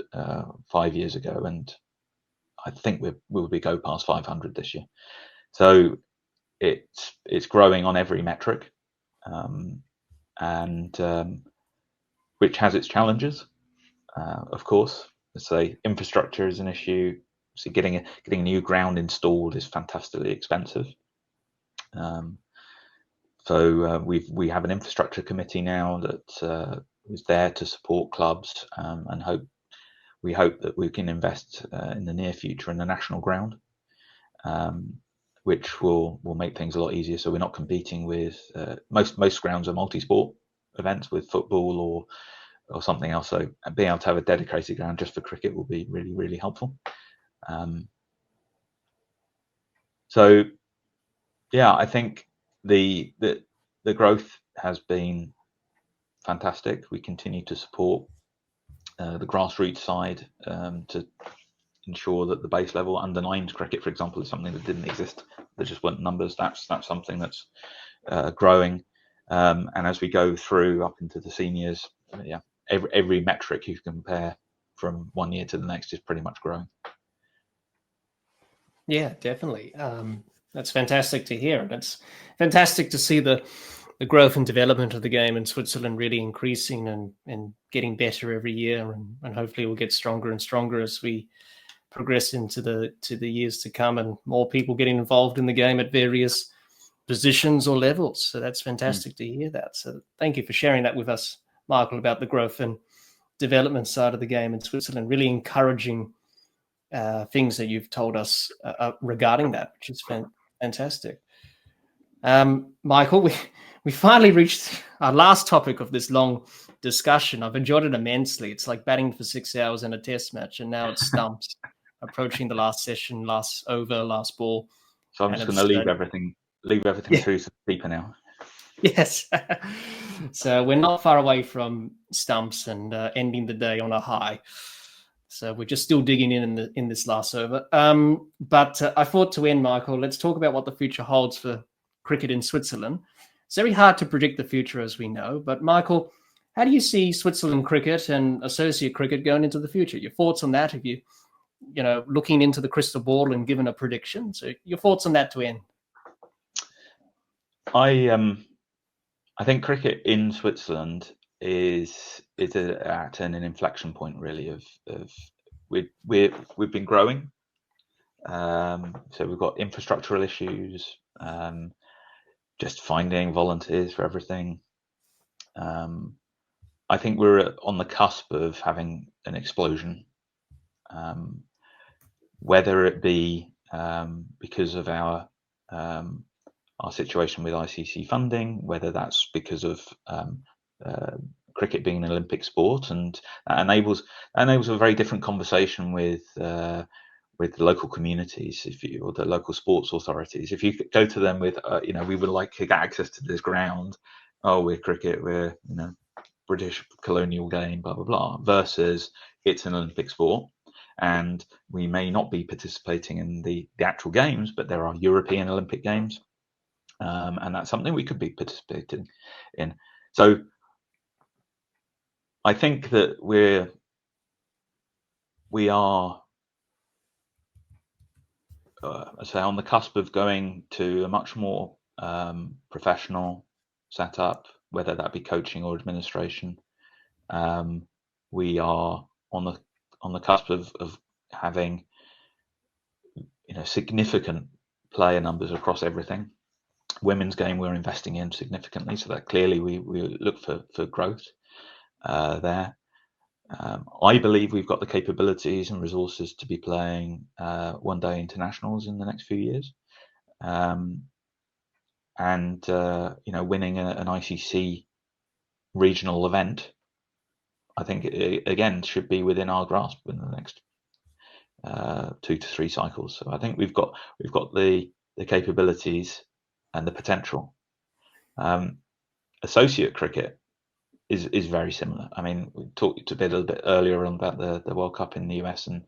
Speaker 2: 5 years ago, and I think we'll go past 500 this year. So it's growing on every metric, and which has its challenges, of course. Let's say infrastructure is an issue. So getting a new ground installed is fantastically expensive. So we have an infrastructure committee now that is there to support clubs, and we hope that we can invest in the near future in the national ground, which will make things a lot easier. So we're not competing with most grounds are multi-sport events with football or something else. So being able to have a dedicated ground just for cricket will be really, really helpful. So yeah, I think the growth has been fantastic. We continue to support the grassroots side to ensure that the base level under 9s cricket, for example, is something that didn't exist. There just weren't numbers. That's something that's growing, and as we go through up into the seniors, yeah, every metric you compare from one year to the next is pretty much growing.
Speaker 1: Yeah, definitely. That's fantastic to hear. It's fantastic to see the growth and development of the game in Switzerland really increasing and getting better every year, and hopefully we'll get stronger and stronger as we progress into the years to come, and more people getting involved in the game at various positions or levels. So that's fantastic to hear that. So thank you for sharing that with us, Michael, about the growth and development side of the game in Switzerland. Really encouraging things that you've told us regarding that, which is fantastic. Michael, we finally reached our last topic of this long discussion. I've enjoyed it immensely. It's like batting for 6 hours in a test match, and now it's stumps approaching the last session, last over, last ball.
Speaker 2: So I'm just going to leave everything through some deeper now.
Speaker 1: Yes. So we're not far away from stumps and ending the day on a high. So we're just still digging in this last over. But I thought to end, Michael, let's talk about what the future holds for cricket in Switzerland. It's very hard to predict the future, as we know. But Michael, how do you see Switzerland cricket and associate cricket going into the future? Your thoughts on that? Have you looking into the crystal ball and given a prediction. So your thoughts on that to end?
Speaker 2: I think cricket in Switzerland is at an inflection point, really. Of we've been growing, so we've got infrastructural issues, just finding volunteers for everything. I think we're on the cusp of having an explosion, whether it be because of our situation with ICC funding, whether that's because of cricket being an Olympic sport, and that enables a very different conversation with the local communities, or the local sports authorities. If you go to them with, we would like to get access to this ground. Oh, we're cricket, we're British colonial game, blah blah blah. Versus it's an Olympic sport, and we may not be participating in the actual games, but there are European Olympic Games. And that's something we could be participating in. So I think that we are, say, on the cusp of going to a much more professional setup, whether that be coaching or administration. We are on the cusp of having significant player numbers across everything. Women's game we're investing in significantly, so that clearly we look for growth there. I believe we've got the capabilities and resources to be playing one-day internationals in the next few years, and winning an ICC regional event. I think again should be within our grasp in the next 2 to 3 cycles. So I think we've got the capabilities and the potential. Associate cricket is very similar. I mean, we talked a little bit earlier on about the World Cup in the US and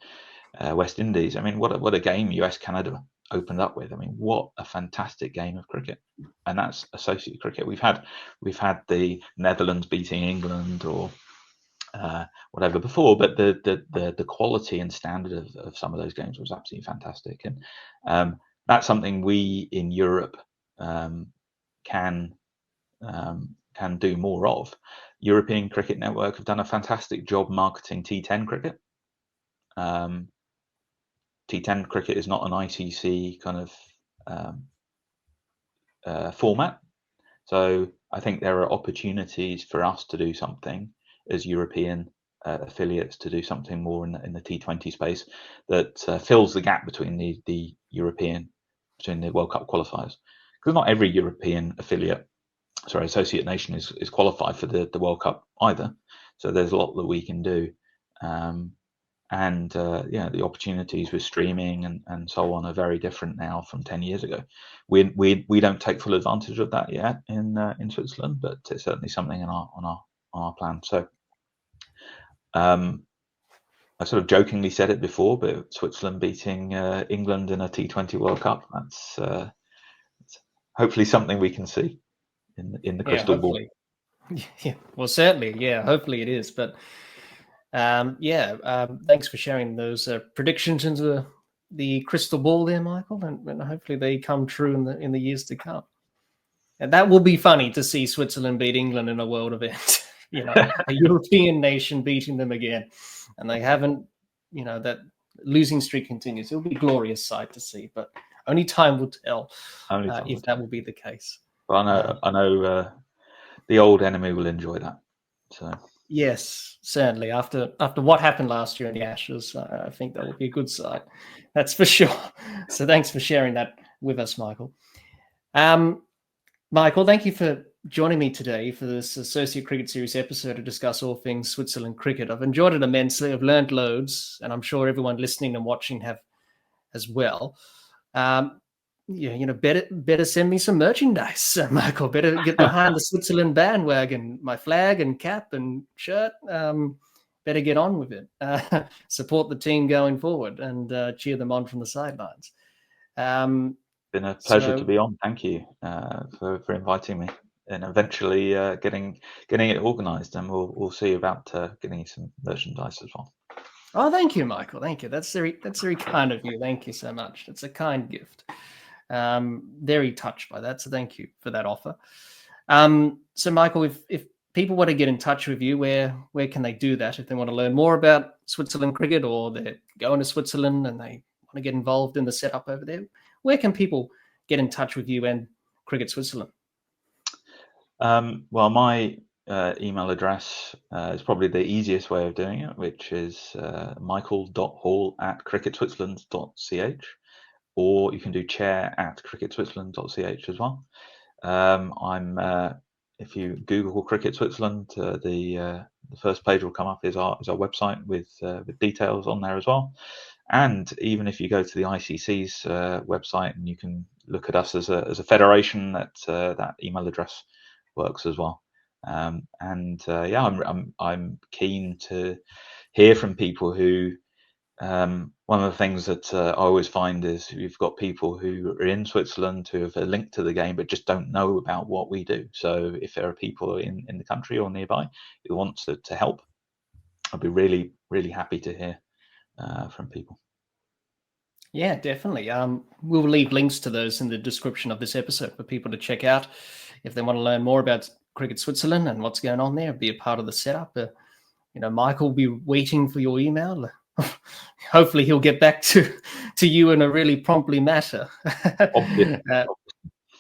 Speaker 2: West Indies. I mean, what a game US Canada opened up with. I mean, what a fantastic game of cricket, and that's associate cricket. We've had the Netherlands beating England or whatever before, but the quality and standard of some of those games was absolutely fantastic, and that's something we in Europe can do more of. European Cricket Network have done a fantastic job marketing T10 cricket. T10 cricket is not an ICC kind of format, so I think there are opportunities for us to do something as European affiliates, to do something more in the T20 space that fills the gap between the World Cup qualifiers, because not every European associate nation is qualified for the World Cup either. So there's a lot that we can do, and the opportunities with streaming and so on are very different now from 10 years ago. We don't take full advantage of that yet in Switzerland, but it's certainly something on our plan. So I sort of jokingly said it before, but Switzerland beating England in a T20 World Cup, that's hopefully something we can see in the crystal ball.
Speaker 1: Yeah, well, certainly, yeah, hopefully it is. But thanks for sharing those predictions into the crystal ball there, Michael, and hopefully they come true in the years to come. And that will be funny to see Switzerland beat England in a world event. A European nation beating them again, and they haven't. That losing streak continues. It'll be a glorious sight to see, but only time will tell if that will be the case.
Speaker 2: Well, I know the old enemy will enjoy that. So
Speaker 1: yes, certainly. After what happened last year in the Ashes, I think that will be a good sight. That's for sure. So thanks for sharing that with us, Michael. Michael, thank you for joining me today for this Associate Cricket Series episode to discuss all things Switzerland cricket. I've enjoyed it immensely. I've learned loads, and I'm sure everyone listening and watching have as well. Better send me some merchandise, Michael. Better get behind the Switzerland bandwagon, my flag and cap and shirt. Better get on with it. Support the team going forward and cheer them on from the sidelines.
Speaker 2: Been a pleasure to be on. Thank you for inviting me, and eventually getting it organised, and we'll see about getting some merchandise as well.
Speaker 1: Oh, thank you, Michael. Thank you. That's very kind of you. Thank you so much. It's a kind gift. Very touched by that. So thank you for that offer. So Michael, if people want to get in touch with you, where can they do that? If they want to learn more about Switzerland cricket, or they're going to Switzerland and they want to get involved in the setup over there, where can people get in touch with you and Cricket Switzerland?
Speaker 2: Well, my email address is probably the easiest way of doing it, which is michael.hall@cricketswitzerland.ch, or you can do chair@cricketswitzerland.ch as well. If you Google Cricket Switzerland, the first page will come up is our website with details on there as well. And even if you go to the ICC's website, and you can look at us as a federation, that email address works as well. I'm keen to hear from people who. One of the things that I always find is you've got people who are in Switzerland who have a link to the game but just don't know about what we do. So if there are people in the country or nearby who want to help, I'd be really, really happy to hear from people.
Speaker 1: Yeah, definitely. We'll leave links to those in the description of this episode for people to check out if they want to learn more about Cricket Switzerland and what's going on there, be a part of the setup. Michael will be waiting for your email. Hopefully he'll get back to you in a really promptly manner.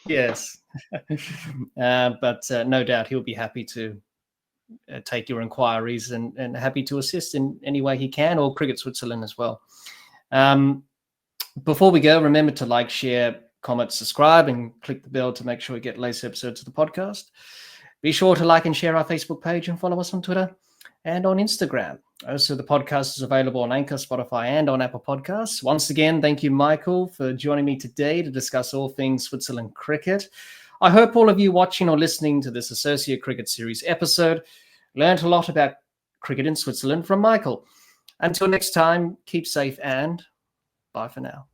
Speaker 1: Yes. But no doubt he'll be happy to take your inquiries and happy to assist in any way he can, or Cricket Switzerland as well. Before we go, remember to like, share, comment, subscribe, and click the bell to make sure you get latest episodes of the podcast. Be sure to like and share our Facebook page and follow us on Twitter and on Instagram. Also, the podcast is available on Anchor, Spotify, and on Apple Podcasts. Once again, thank you, Michael, for joining me today to discuss all things Switzerland cricket. I hope all of you watching or listening to this Associate Cricket Series episode learned a lot about cricket in Switzerland from Michael. Until next time, keep safe and bye for now.